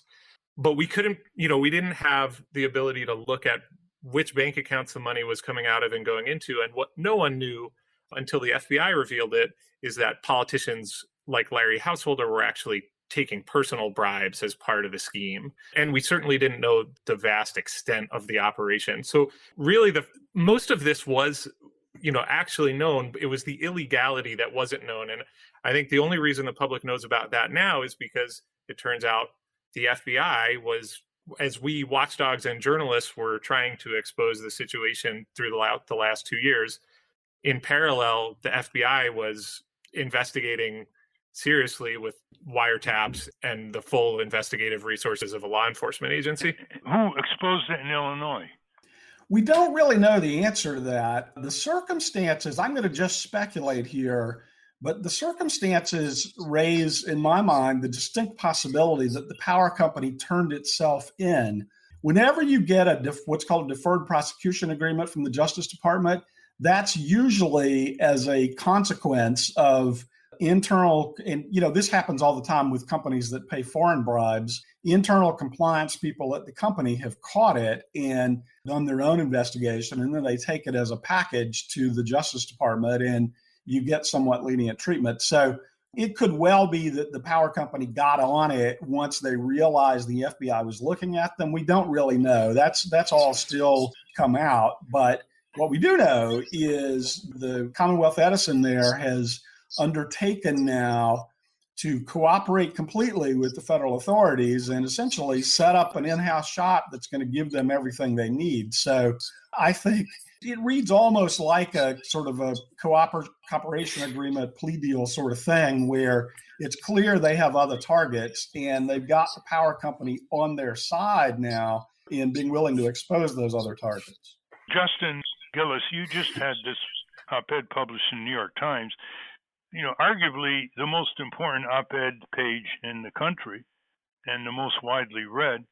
But we couldn't, we didn't have the ability to look at which bank accounts the money was coming out of and going into. And what no one knew until the FBI revealed it is that politicians like Larry Householder were actually taking personal bribes as part of the scheme. And we certainly didn't know the vast extent of the operation. So really, most of this was actually known. It was the illegality that wasn't known. And I think the only reason the public knows about that now is because it turns out the FBI was, as we watchdogs and journalists were trying to expose the situation through the last 2 years, in parallel, the FBI was investigating seriously with wiretaps and the full investigative resources of a law enforcement agency. Who exposed it in Illinois? We don't really know the answer to that. The circumstances, I'm going to just speculate here, but the circumstances raise, in my mind, the distinct possibility that the power company turned itself in. Whenever you get what's called a deferred prosecution agreement from the Justice Department, that's usually as a consequence of internal, and this happens all the time with companies that pay foreign bribes. Internal compliance people at the company have caught it and done their own investigation, and then they take it as a package to the Justice Department, and you get somewhat lenient treatment. So it could well be that the power company got on it once they realized the FBI was looking at them. We don't really know. That's all still come out. But what we do know is the Commonwealth Edison there has undertaken now to cooperate completely with the federal authorities and essentially set up an in-house shop that's going to give them everything they need. So I think it reads almost like a sort of a cooperation agreement, plea deal sort of thing, where it's clear they have other targets and they've got the power company on their side now in being willing to expose those other targets. Justin Gillis, you just had this op-ed published in the New York Times. Arguably the most important op-ed page in the country and the most widely read.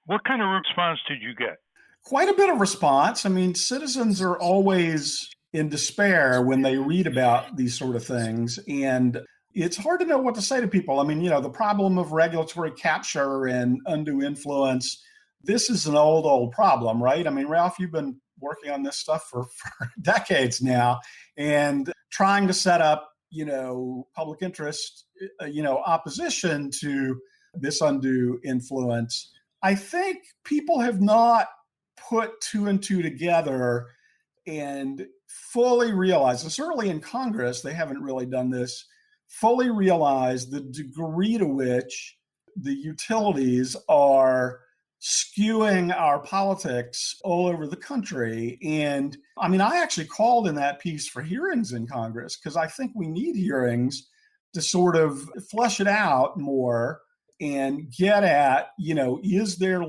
What kind of response did you get? quite a bit of response. I mean, citizens are always in despair when they read about these sort of things. And it's hard to know what to say to people. I mean, the problem of regulatory capture and undue influence, this is an old problem, right? I mean, Ralph, you've been working on this stuff for decades now and trying to set up, public interest, opposition to this undue influence. I think people have not put two and two together and fully realized, and certainly in Congress, they haven't really done this, fully realize the degree to which the utilities are skewing our politics all over the country. And I mean, I actually called in that piece for hearings in Congress because I think we need hearings to sort of flesh it out more and get at, is there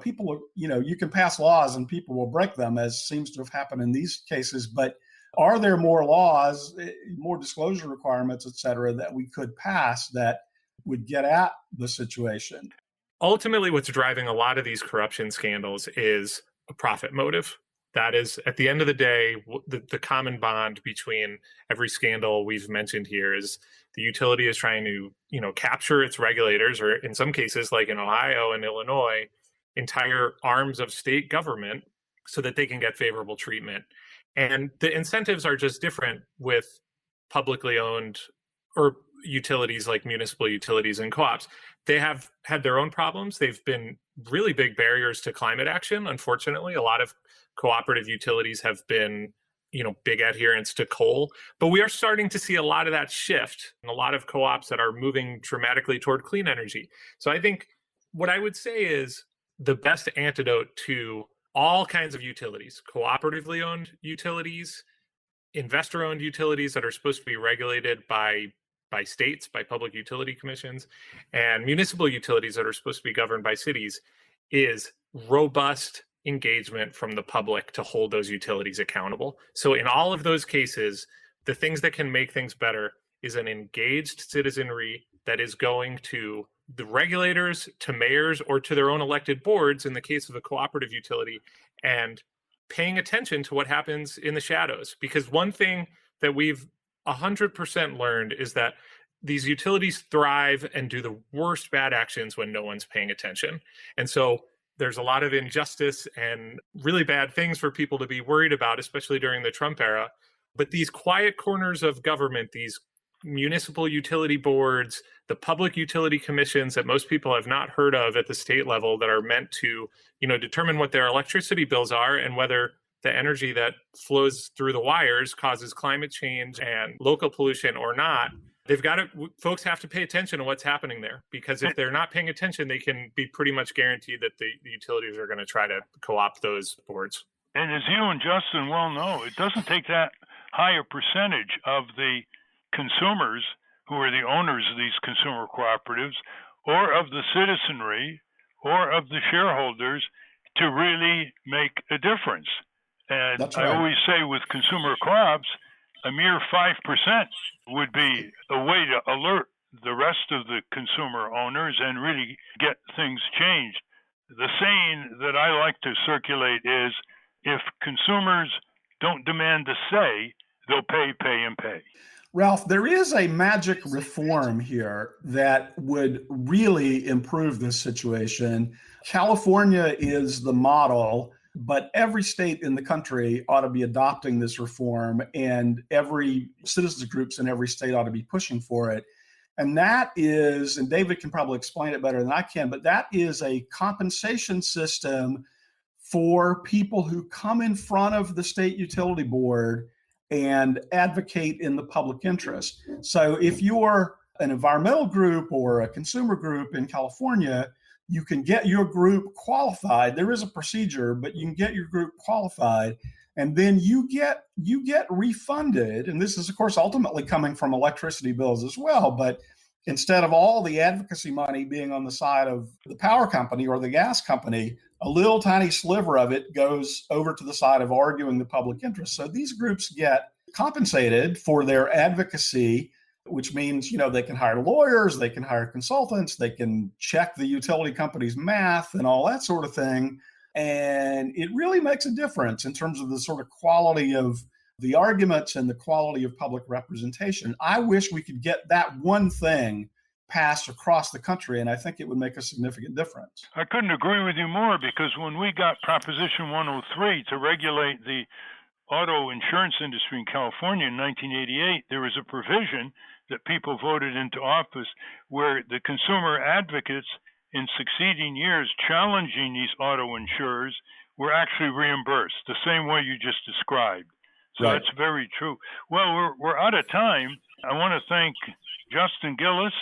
people, you can pass laws and people will break them, as seems to have happened in these cases, but are there more laws, more disclosure requirements, et cetera, that we could pass that would get at the situation? Ultimately, what's driving a lot of these corruption scandals is a profit motive. That is, at the end of the day, the common bond between every scandal we've mentioned here is the utility is trying to, capture its regulators, or in some cases, like in Ohio and Illinois, entire arms of state government so that they can get favorable treatment. And the incentives are just different with publicly owned or utilities like municipal utilities and co-ops. They have had their own problems. They've been really big barriers to climate action. Unfortunately, a lot of cooperative utilities have been, big adherents to coal, but we are starting to see a lot of that shift and a lot of co-ops that are moving dramatically toward clean energy. So I think what I would say is the best antidote to all kinds of utilities, cooperatively owned utilities, investor-owned utilities that are supposed to be regulated by states, by public utility commissions, and municipal utilities that are supposed to be governed by cities, is robust engagement from the public to hold those utilities accountable. So in all of those cases, the things that can make things better is an engaged citizenry that is going to the regulators, to mayors, or to their own elected boards in the case of a cooperative utility, and paying attention to what happens in the shadows. Because one thing that we've 100% learned is that these utilities thrive and do the worst bad actions when no one's paying attention. And so there's a lot of injustice and really bad things for people to be worried about, especially during the Trump era. But these quiet corners of government, these municipal utility boards, the public utility commissions that most people have not heard of at the state level that are meant to, determine what their electricity bills are and whether the energy that flows through the wires causes climate change and local pollution or not. Folks have to pay attention to what's happening there, because if they're not paying attention, they can be pretty much guaranteed that the utilities are going to try to co-opt those boards. And as you and Justin well know, it doesn't take that higher percentage of the consumers who are the owners of these consumer cooperatives, or of the citizenry, or of the shareholders to really make a difference. And That's I right. always say with consumer co-ops, a mere 5% would be a way to alert the rest of the consumer owners and really get things changed. The saying that I like to circulate is, if consumers don't demand a say, they'll pay, and pay. Ralph, there is a magic reform here that would really improve this situation. California is the model, but every state in the country ought to be adopting this reform, and every citizens groups in every state ought to be pushing for it. And that is, and David can probably explain it better than I can, but that is a compensation system for people who come in front of the state utility board and advocate in the public interest. So if you're an environmental group or a consumer group in California, you can get your group qualified. There is a procedure, but you can get your group qualified, and then you get refunded. And this is, of course, ultimately coming from electricity bills as well. But instead of all the advocacy money being on the side of the power company or the gas company, a little tiny sliver of it goes over to the side of arguing the public interest. So these groups get compensated for their advocacy, which means, they can hire lawyers, they can hire consultants, they can check the utility company's math and all that sort of thing. And it really makes a difference in terms of the sort of quality of the arguments and the quality of public representation. I wish we could get that one thing passed across the country, and I think it would make a significant difference. I couldn't agree with you more, because when we got Proposition 103 to regulate the auto insurance industry in California in 1988, there was a provision that people voted into office where the consumer advocates in succeeding years challenging these auto insurers were actually reimbursed the same way you just described. So Right. That's very true. Well, we're out of time. I want to thank Justin Gillis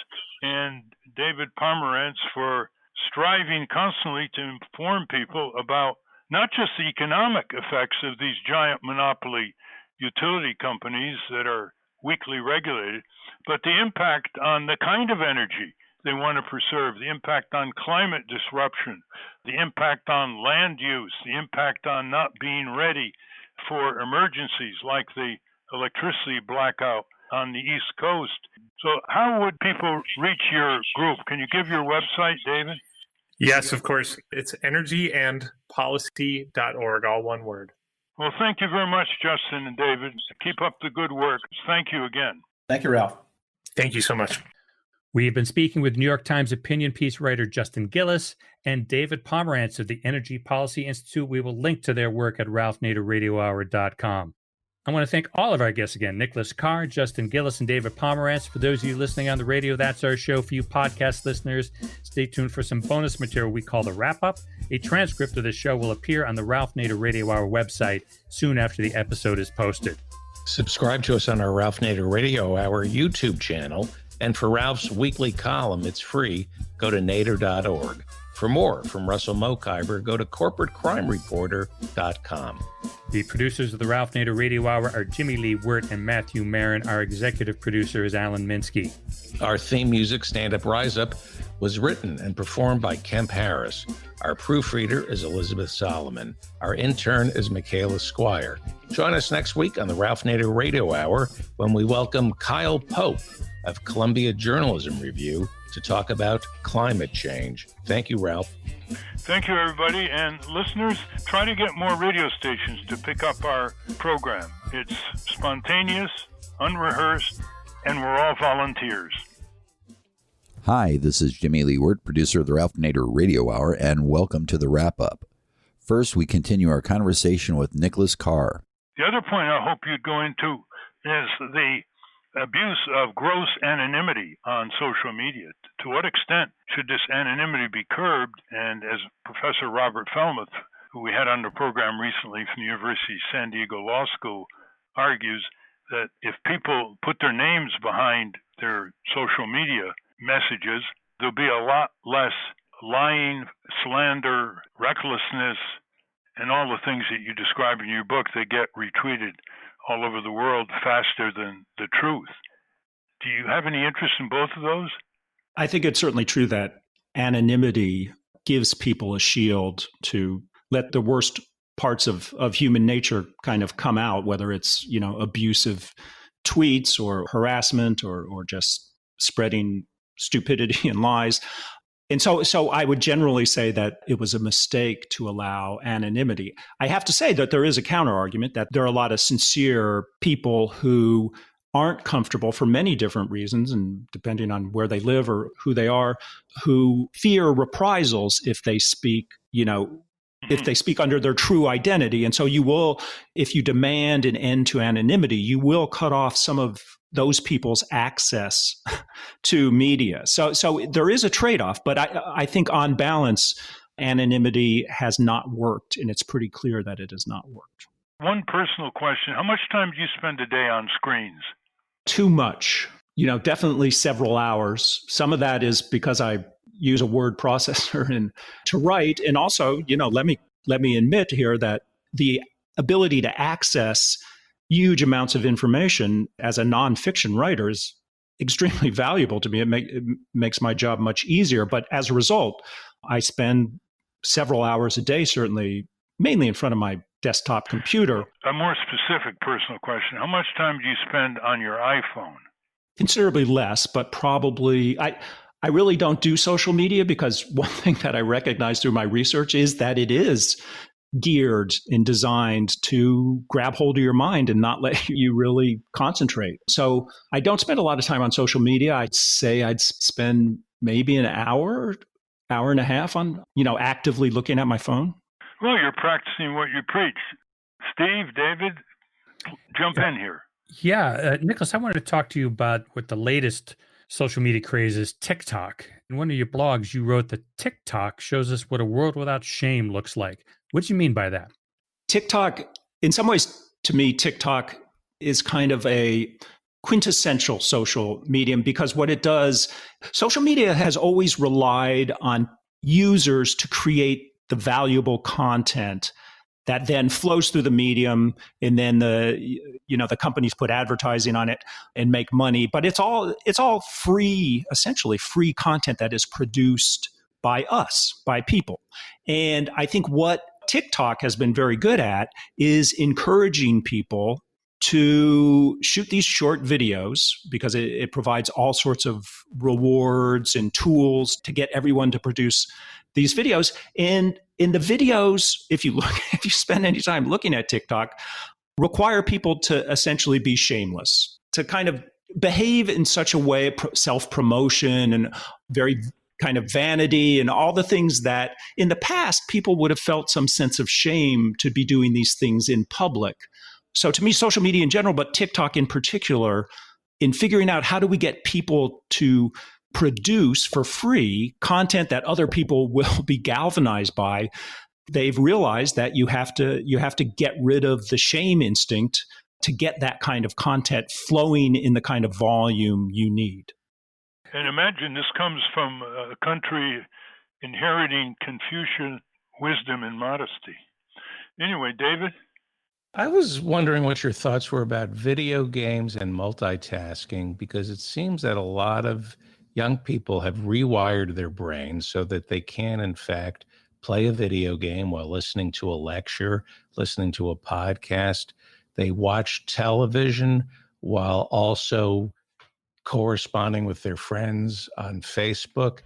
and David Pomerantz for striving constantly to inform people about not just the economic effects of these giant monopoly utility companies that are weakly regulated, but the impact on the kind of energy they want to preserve, the impact on climate disruption, the impact on land use, the impact on not being ready for emergencies like the electricity blackout on the East Coast. So how would people reach your group? Can you give your website, David? Yes, of course. It's energyandpolicy.org, all one word. Well, thank you very much, Justin and David. Keep up the good work. Thank you again. Thank you, Ralph. Thank you so much. We've been speaking with New York Times opinion piece writer Justin Gillis and David Pomerantz of the Energy Policy Institute. We will link to their work at ralphnaderradiohour.com. I want to thank all of our guests again, Nicholas Carr, Justin Gillis, and David Pomerantz. For those of you listening on the radio, that's our show. For you podcast listeners, stay tuned for some bonus material we call the Wrap-Up. A transcript of the show will appear on the Ralph Nader Radio Hour website soon after the episode is posted. Subscribe to us on our Ralph Nader Radio Hour YouTube channel. And for Ralph's weekly column, it's free. Go to nader.org. For more from Russell Mokhiber, go to corporatecrimereporter.com. The producers of the Ralph Nader Radio Hour are Jimmy Lee Wirt and Matthew Marin. Our executive producer is Alan Minsky. Our theme music, Stand Up, Rise Up, was written and performed by Kemp Harris. Our proofreader is Elizabeth Solomon. Our intern is Michaela Squire. Join us next week on the Ralph Nader Radio Hour when we welcome Kyle Pope of Columbia Journalism Review to talk about climate change. Thank you, Ralph. Thank you, everybody. And listeners, try to get more radio stations to pick up our program. It's spontaneous, unrehearsed, and we're all volunteers. Hi, this is Jimmy Lee Wirt, producer of the Ralph Nader Radio Hour, and welcome to the Wrap-Up. First, we continue our conversation with Nicholas Carr. The other point I hope you'd go into is the abuse of gross anonymity on social media. To what extent should this anonymity be curbed? And as Professor Robert Felmuth, who we had on the program recently from the University of San Diego Law School, argues that if people put their names behind their social media messages, there'll be a lot less lying, slander, recklessness, and all the things that you describe in your book that get retweeted all over the world faster than the truth. Do you have any interest in both of those? I think it's certainly true that anonymity gives people a shield to let the worst parts of human nature kind of come out, whether it's, abusive tweets or harassment or just spreading stupidity and lies. And so I would generally say that it was a mistake to allow anonymity. I have to say that there is a counter argument that there are a lot of sincere people who aren't comfortable for many different reasons, and depending on where they live or who they are, who fear reprisals if they speak, if they speak under their true identity. And so you will, if you demand an end to anonymity, you will cut off some of those people's access to media. So there is a trade-off, but I think on balance, anonymity has not worked, and it's pretty clear that it has not worked. One personal question. How much time do you spend a day on screens? Too much. Definitely several hours. Some of that is because I use a word processor and to write. And also, let me admit here that the ability to access huge amounts of information as a nonfiction writer is extremely valuable to me. It makes my job much easier. But as a result, I spend several hours a day, certainly, mainly in front of my desktop computer. A more specific personal question. How much time do you spend on your iPhone? Considerably less, but probably I I really don't do social media because one thing that I recognize through my research is that it is geared and designed to grab hold of your mind and not let you really concentrate. So I don't spend a lot of time on social media. I'd say I'd spend maybe an hour, hour and a half on, actively looking at my phone. Well, you're practicing what you preach. Steve, David, jump in here. Yeah, Nicholas, I wanted to talk to you about what the latest social media craze is, TikTok. In one of your blogs, you wrote that TikTok shows us what a world without shame looks like. What do you mean by that? TikTok, in some ways, to me, TikTok is kind of a quintessential social medium because what it does, social media has always relied on users to create the valuable content that then flows through the medium, and then the companies put advertising on it and make money. But it's all free, essentially free content that is produced by us, by people. And I think what TikTok has been very good at is encouraging people to shoot these short videos because it provides all sorts of rewards and tools to get everyone to produce these videos. And in the videos, if you spend any time looking at TikTok, require people to essentially be shameless, to kind of behave in such a way, self-promotion and very kind of vanity and all the things that in the past people would have felt some sense of shame to be doing these things in public. So to me, social media in general, but TikTok in particular, in figuring out how do we get people to produce for free content that other people will be galvanized by, they've realized that you have to get rid of the shame instinct to get that kind of content flowing in the kind of volume you need. And imagine this comes from a country inheriting Confucian wisdom and modesty. Anyway, David? I was wondering what your thoughts were about video games and multitasking, because it seems that a lot of young people have rewired their brains so that they can, in fact, play a video game while listening to a lecture, listening to a podcast. They watch television while also corresponding with their friends on Facebook.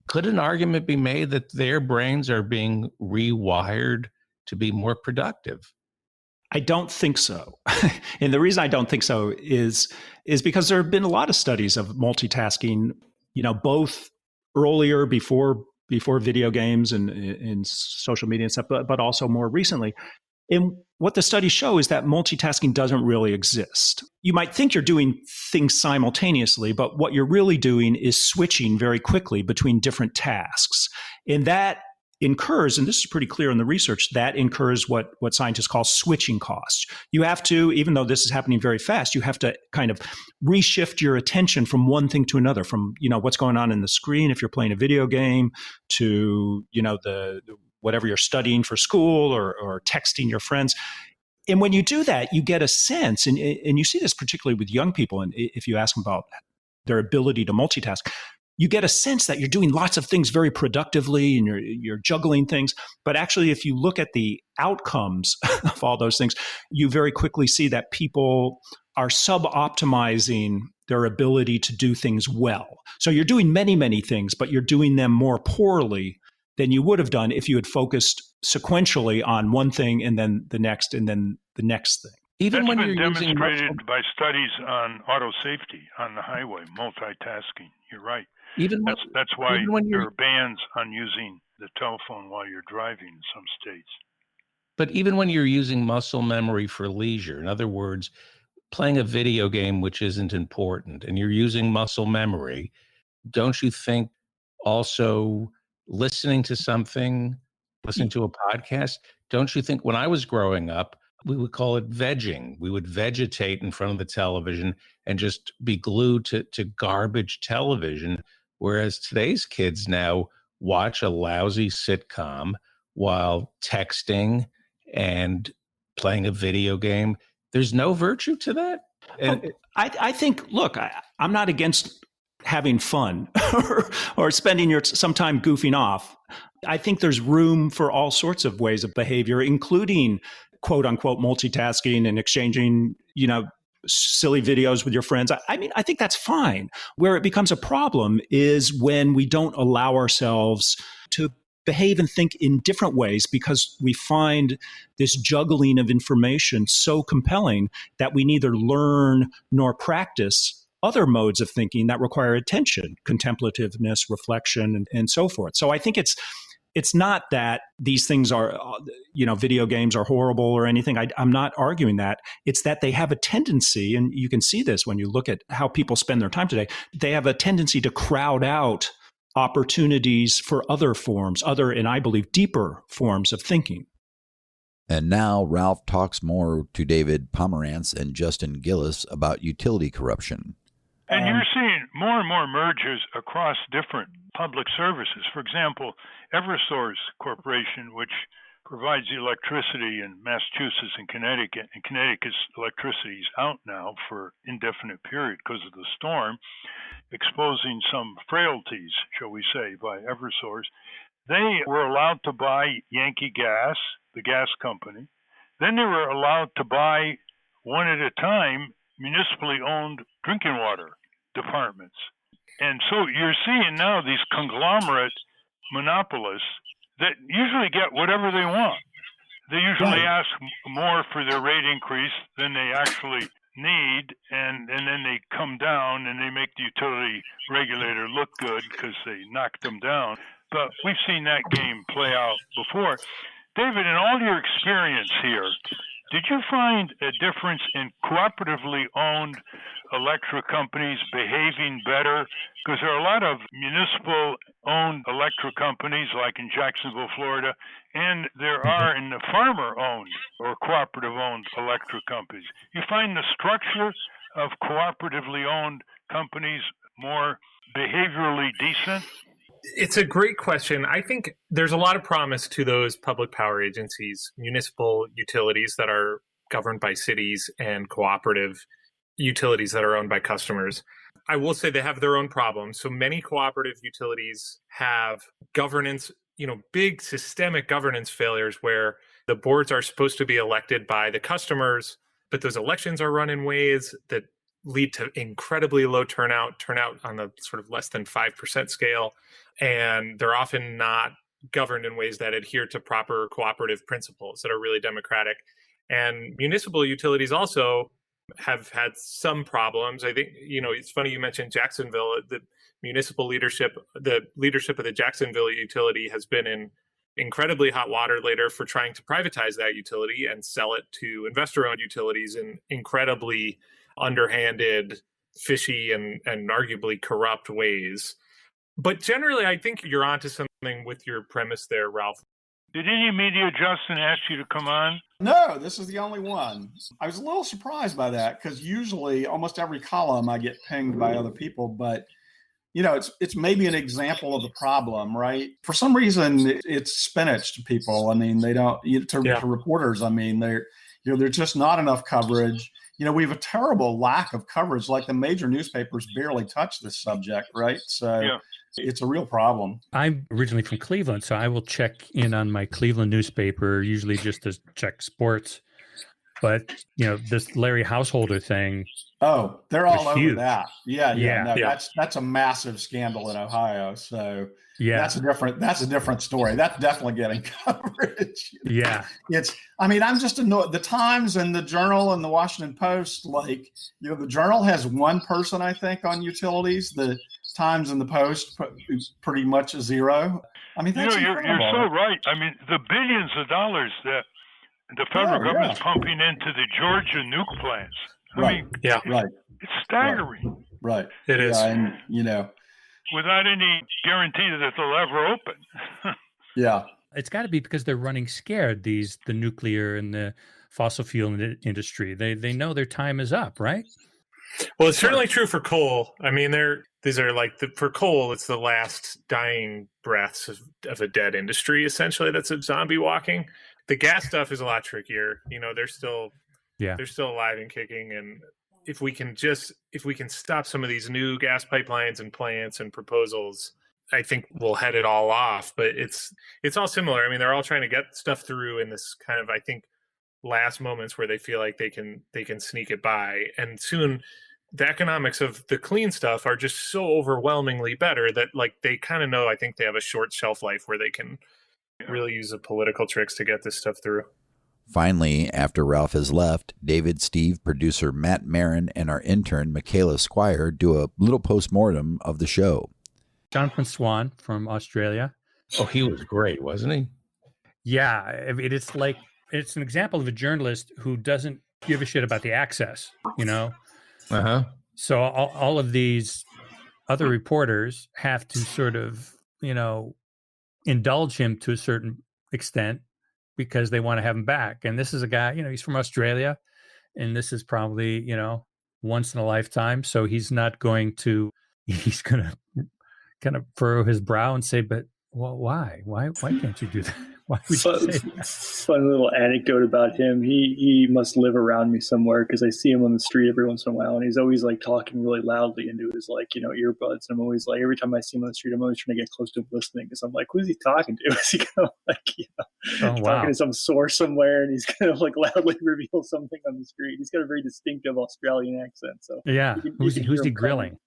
Could an argument be made that their brains are being rewired to be more productive? I don't think so. And the reason I don't think so is because there have been a lot of studies of multitasking, both earlier before video games and social media and stuff, but also more recently. And what the studies show is that multitasking doesn't really exist. You might think you're doing things simultaneously, but what you're really doing is switching very quickly between different tasks. And that incurs, and this is pretty clear in the research, that incurs what scientists call switching costs. You have to, even though this is happening very fast, you have to kind of reshift your attention from one thing to another, from what's going on in the screen if you're playing a video game to the whatever you're studying for school or texting your friends. And when you do that, you get a sense, and you see this particularly with young people, and if you ask them about their ability to multitask, you get a sense that you're doing lots of things very productively and you're juggling things. But actually, if you look at the outcomes of all those things, you very quickly see that people are sub-optimizing their ability to do things well. So you're doing many, many things, but you're doing them more poorly than you would have done if you had focused sequentially on one thing and then the next and then the next thing. Even when you're demonstrated by studies on auto safety on the highway, multitasking. You're right. That's why there are bans on using the telephone while you're driving in some states. But even when you're using muscle memory for leisure, in other words, playing a video game which isn't important, and you're using muscle memory, don't you think also listening to something, listening to a podcast, don't you think when I was growing up, we would call it vegging. We would vegetate in front of the television and just be glued to garbage television. Whereas today's kids now watch a lousy sitcom while texting and playing a video game. There's no virtue to that. And I think, look, I'm not against having fun or spending some time goofing off. I think there's room for all sorts of ways of behavior, including quote unquote multitasking and exchanging, silly videos with your friends. I mean, I think that's fine. Where it becomes a problem is when we don't allow ourselves to behave and think in different ways because we find this juggling of information so compelling that we neither learn nor practice other modes of thinking that require attention, contemplativeness, reflection, and so forth. So I think it's not that these things are, video games are horrible or anything. I'm not arguing that. It's that they have a tendency, and you can see this when you look at how people spend their time today, they have a tendency to crowd out opportunities for other forms, and I believe deeper forms of thinking. And now Ralph talks more to David Pomerantz and Justin Gillis about utility corruption. And you're seeing more and more mergers across different public services. For example, Eversource Corporation, which provides the electricity in Massachusetts and Connecticut's electricity is out now for indefinite period because of the storm, exposing some frailties, shall we say, by Eversource. They were allowed to buy Yankee Gas, the gas company. Then they were allowed to buy, one at a time, municipally owned drinking water departments. And so you're seeing now these conglomerate monopolists that usually get whatever they want. They usually ask more for their rate increase than they actually need, and then they come down and they make the utility regulator look good because they knocked them down. But we've seen that game play out before. David, in all your experience here, did you find a difference in cooperatively owned electric companies behaving better? Because there are a lot of municipal-owned electric companies, like in Jacksonville, Florida, and there are in the farmer-owned or cooperative-owned electric companies. You find the structure of cooperatively owned companies more behaviorally decent? It's a great question. I think there's a lot of promise to those public power agencies, municipal utilities that are governed by cities, and cooperative utilities that are owned by customers. I will say they have their own problems. So many cooperative utilities have governance, big systemic governance failures where the boards are supposed to be elected by the customers, but those elections are run in ways that lead to incredibly low turnout on the sort of less than 5% scale. And they're often not governed in ways that adhere to proper cooperative principles that are really democratic. And municipal utilities also have had some problems. I think, it's funny you mentioned Jacksonville. The municipal leadership, the leadership of the Jacksonville utility has been in incredibly hot water later for trying to privatize that utility and sell it to investor-owned utilities in incredibly underhanded, fishy, and arguably corrupt ways. But generally, I think you're onto something with your premise there, Ralph. Did any media, Justin, ask you to come on? No, this is the only one. I was a little surprised by that because usually almost every column I get pinged by other people, but it's maybe an example of the problem, right? For some reason, it's spinach to people. I mean, they don't to reporters. I mean, there's just not enough coverage. We have a terrible lack of coverage. Like the major newspapers barely touch this subject, right? So it's a real problem. I'm originally from Cleveland, so I will check in on my Cleveland newspaper, usually just to check sports. But, this Larry Householder thing. Oh, they're all over huge. that. That's a massive scandal in Ohio. So that's a different story. That's definitely getting coverage. Yeah. I'm just annoyed. The Times and the Journal and the Washington Post, the Journal has one person, I think, on utilities. The Times and the Post pretty much a zero. I mean, that's you're so right. I mean, the billions of dollars that the federal government's pumping into the Georgia nuke plants. It's staggering. Right. It is. And, without any guarantee that they'll ever open. Yeah. It's got to be because they're running scared, the nuclear and the fossil fuel industry. They know their time is up, right? Well, it's certainly true for coal. I mean, these are for coal, it's the last dying breaths of a dead industry, essentially, that's a zombie walking. The gas stuff is a lot trickier. They're still alive and kicking. And if we can stop some of these new gas pipelines and plants and proposals, I think we'll head it all off. But it's all similar. I mean, they're all trying to get stuff through in this kind of, I think, last moments where they feel like they can sneak it by, and soon the economics of the clean stuff are just so overwhelmingly better that like they kind of know, I think they have a short shelf life where they can really use the political tricks to get this stuff through. Finally, after Ralph has left, David, Steve, producer Matt Marin, and our intern Michaela Squire do a little postmortem of the show. Jonathan Swan from Australia. Oh, he was great, wasn't he? Yeah, it's like, it's an example of a journalist who doesn't give a shit about the access, you know? Uh-huh. So all of these other reporters have to sort of, you know, indulge him to a certain extent because they want to have him back. And this is a guy, you know, he's from Australia, and this is probably, you know, once in a lifetime. So he's going to kind of furrow his brow and say, but well, why can't you do that? Why would you say that? Fun little anecdote about him. He must live around me somewhere, because I see him on the street every once in a while, and he's always like talking really loudly into his like, you know, earbuds. And I'm always like, every time I see him on the street, I'm always trying to get close to him listening, because I'm like, who's he talking to? Is he kind of like, you know, talking to some source somewhere, and he's kind of like loudly reveal something on the street. He's got a very distinctive Australian accent. So yeah, who's he grilling?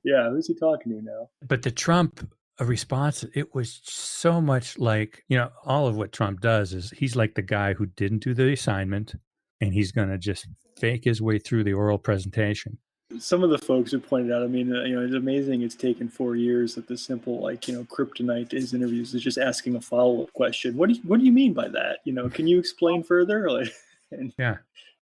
Yeah, who's he talking to now? But the Trump response, it was so much like, you know, all of what Trump does is he's like the guy who didn't do the assignment, and he's going to just fake his way through the oral presentation. Some of the folks who pointed out, I mean, you know, it's amazing it's taken 4 years that the simple, like, you know, kryptonite to his interviews is just asking a follow-up question. What do you mean by that? You know, can you explain further? Like, yeah.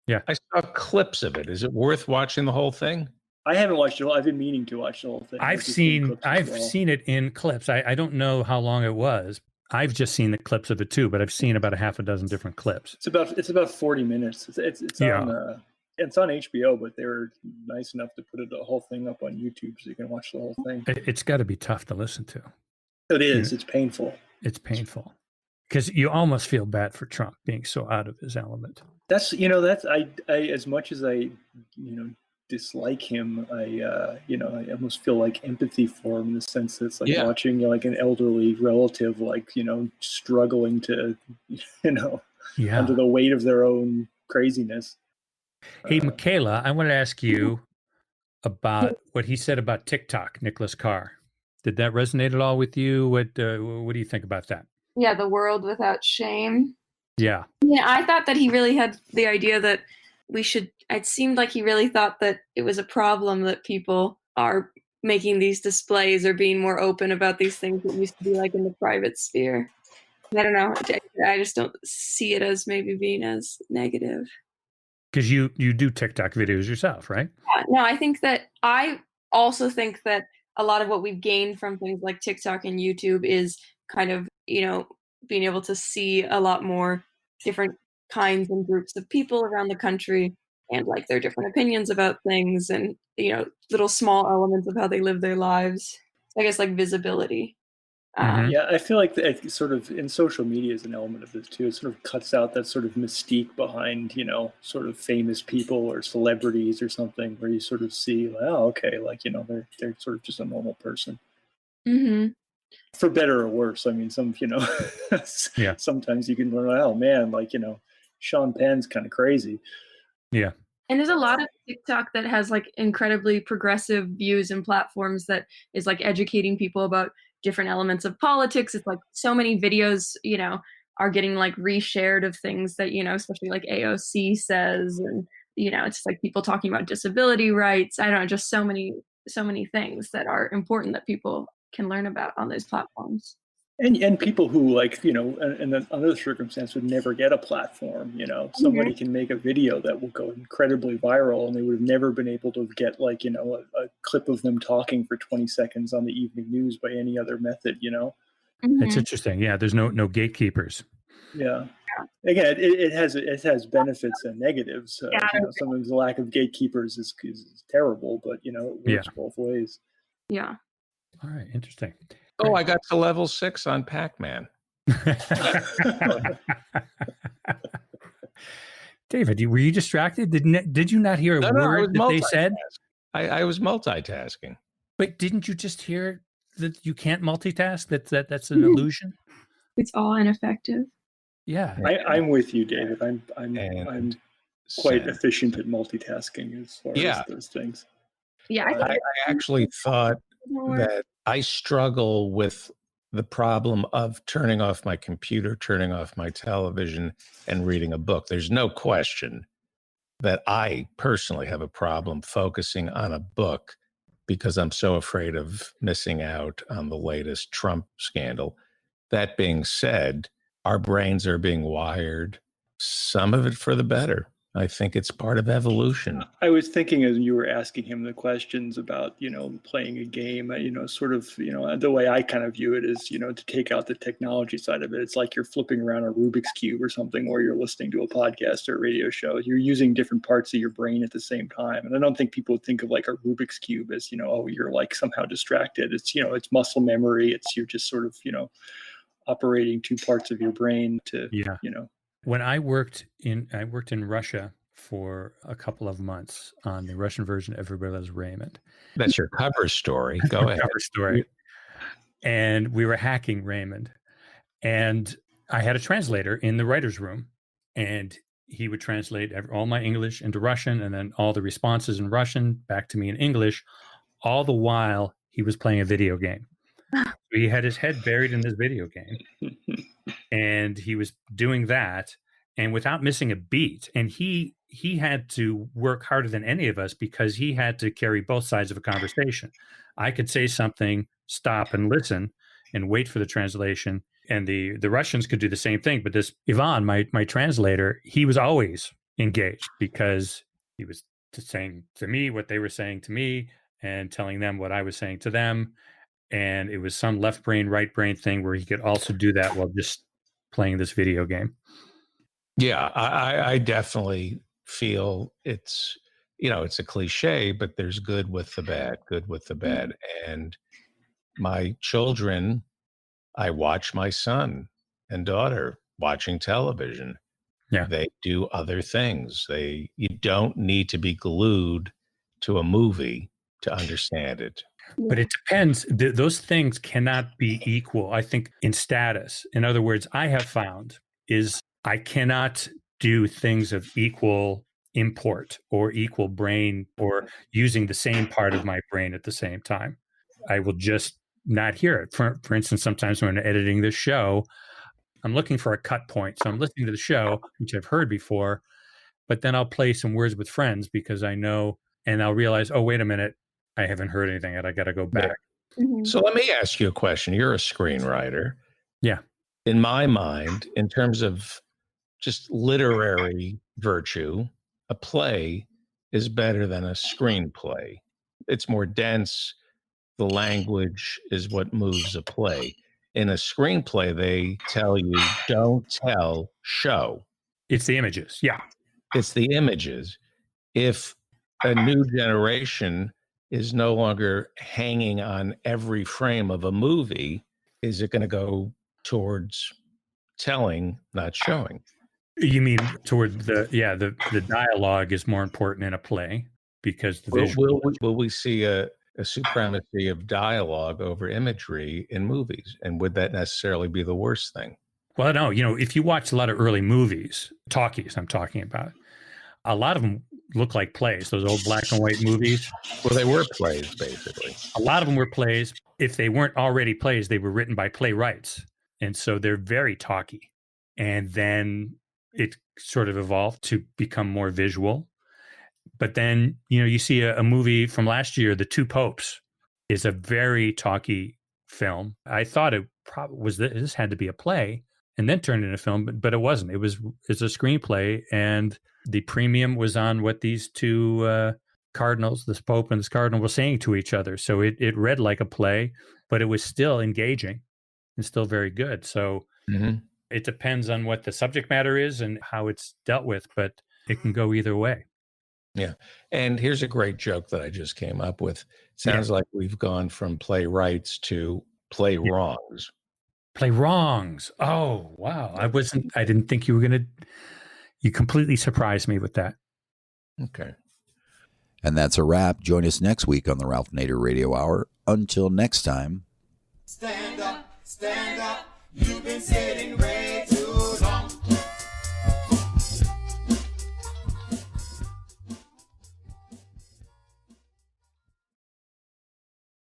I saw clips of it. Is it worth watching the whole thing? I haven't watched it. I've been meaning to watch the whole thing. I've seen it in clips. I don't know how long it was. I've just seen the clips of it too, but I've seen about a half a dozen different clips. It's about 40 minutes. It's on it's on HBO, but they were nice enough to put the whole thing up on YouTube so you can watch the whole thing. It's got to be tough to listen to. It is. It's painful. It's painful because you almost feel bad for Trump being so out of his element. That's I as much as I dislike him, I almost feel like empathy for him, in the sense that it's like watching like an elderly relative, like, you know, struggling to, under the weight of their own craziness. Hey, Michaela, I want to ask you about what he said about TikTok, Nicholas Carr. Did that resonate at all with you? What do you think about that? Yeah, the world without shame. Yeah. Yeah, I thought that he really had the idea that it seemed like he really thought that it was a problem that people are making these displays or being more open about these things that used to be like in the private sphere. I don't know. I just don't see it as maybe being as negative. Because you do TikTok videos yourself, right? Yeah, no, I also think that a lot of what we've gained from things like TikTok and YouTube is kind of, you know, being able to see a lot more different kinds and groups of people around the country, and like their different opinions about things, and, you know, little small elements of how they live their lives. I guess like visibility. Yeah, I feel like it sort of in social media is an element of this too. It sort of cuts out that sort of mystique behind, you know, sort of famous people or celebrities or something, where you sort of see, oh, okay, like, you know, they're sort of just a normal person. Mm-hmm. For better or worse. I mean, sometimes you can learn, oh man, like, you know, Sean Penn's kind of crazy. Yeah. And there's a lot of TikTok that has like incredibly progressive views and platforms that is like educating people about different elements of politics. It's like so many videos, you know, are getting like reshared of things that, you know, especially like AOC says, and, you know, it's like people talking about disability rights. I don't know, just so many things that are important that people can learn about on those platforms. And people who, like, you know, in another circumstance would never get a platform, you know. Somebody can make a video that will go incredibly viral, and they would have never been able to get, like, you know, a clip of them talking for 20 seconds on the evening news by any other method, you know. It's interesting. Yeah, there's no gatekeepers. Yeah. Again, it has benefits and negatives. You know, sometimes the lack of gatekeepers is terrible, but, you know, it works both ways. Yeah. All right, interesting. Oh, I got to level 6 on Pac-Man. David, were you distracted? Did you not hear a word that they said? I was multitasking. But didn't you just hear that you can't multitask? That's an illusion? It's all ineffective. Yeah. I'm with you, David. I'm and quite send. efficient at multitasking as far Yeah. as those things. Yeah, I I think actually thought more. that I struggle with the problem of turning off my computer, turning off my television, and reading a book. There's no question that I personally have a problem focusing on a book because I'm so afraid of missing out on the latest Trump scandal. That being said, our brains are being wired, some of it for the better. I think it's part of evolution. I was thinking as you were asking him the questions about, playing a game, sort of, the way I kind of view it is, to take out the technology side of it. It's like you're flipping around a Rubik's Cube or something, or you're listening to a podcast or a radio show. You're using different parts of your brain at the same time. And I don't think people would think of like a Rubik's Cube as, oh, you're like somehow distracted. It's, it's muscle memory. You're just sort of, operating two parts of your brain to, When I worked in Russia for a couple of months on the Russian version of Everybody Loves Raymond. That's your cover story. Go ahead. Cover story. And we were hacking Raymond. And I had a translator in the writer's room. And he would translate all my English into Russian and then all the responses in Russian back to me in English, all the while he was playing a video game. So he had his head buried in this video game. And he was doing that and without missing a beat. And he had to work harder than any of us because he had to carry both sides of a conversation. I could say something, stop and listen and wait for the translation. And the Russians could do the same thing. But this Ivan, my translator, he was always engaged because he was saying to me what they were saying to me and telling them what I was saying to them. And it was some left brain, right brain thing where he could also do that while just playing this video game. Yeah, I definitely feel it's, it's a cliche, but there's good with the bad. And my children, I watch my son and daughter watching television. Yeah. They do other things. You don't need to be glued to a movie to understand it. But it depends. Those things cannot be equal, I think, in status. In other words, I have found is I cannot do things of equal import or equal brain or using the same part of my brain at the same time. I will just not hear it. For instance, sometimes when I'm editing this show, I'm looking for a cut point. So I'm listening to the show, which I've heard before, but then I'll play some words with friends because I know, and I'll realize, oh, wait a minute. I haven't heard anything yet. I got to go back. Mm-hmm. So let me ask you a question. You're a screenwriter. Yeah. In my mind, in terms of just literary virtue, a play is better than a screenplay. It's more dense. The language is what moves a play. In a screenplay, they tell you, don't tell, show. It's the images. Yeah. It's the images. If a new generation is no longer hanging on every frame of a movie, is it going to go towards telling, not showing? You mean toward the dialogue is more important in a play because the visual. Will we see a supremacy of dialogue over imagery in movies? And would that necessarily be the worst thing? Well, no, if you watch a lot of early movies, talkies I'm talking about, a lot of them look like plays, those old black and white movies. Well, they were plays, basically. A lot of them were plays. If they weren't already plays, they were written by playwrights. And so they're very talky. And then it sort of evolved to become more visual. But then, you see a movie from last year, The Two Popes, is a very talky film. I thought it probably was this had to be a play and then turned into a film, but it wasn't. It's a screenplay, and the premium was on what these two cardinals, this Pope and this cardinal, were saying to each other. So it read like a play, but it was still engaging and still very good. So It depends on what the subject matter is and how it's dealt with, but it can go either way. Yeah. And here's a great joke that I just came up with. Sounds like we've gone from playwrights to play wrongs. Play wrongs. Oh, wow. I didn't think you were you completely surprised me with that. Okay. And that's a wrap. Join us next week on the Ralph Nader Radio Hour. Until next time. Stand up, you've been sitting ready.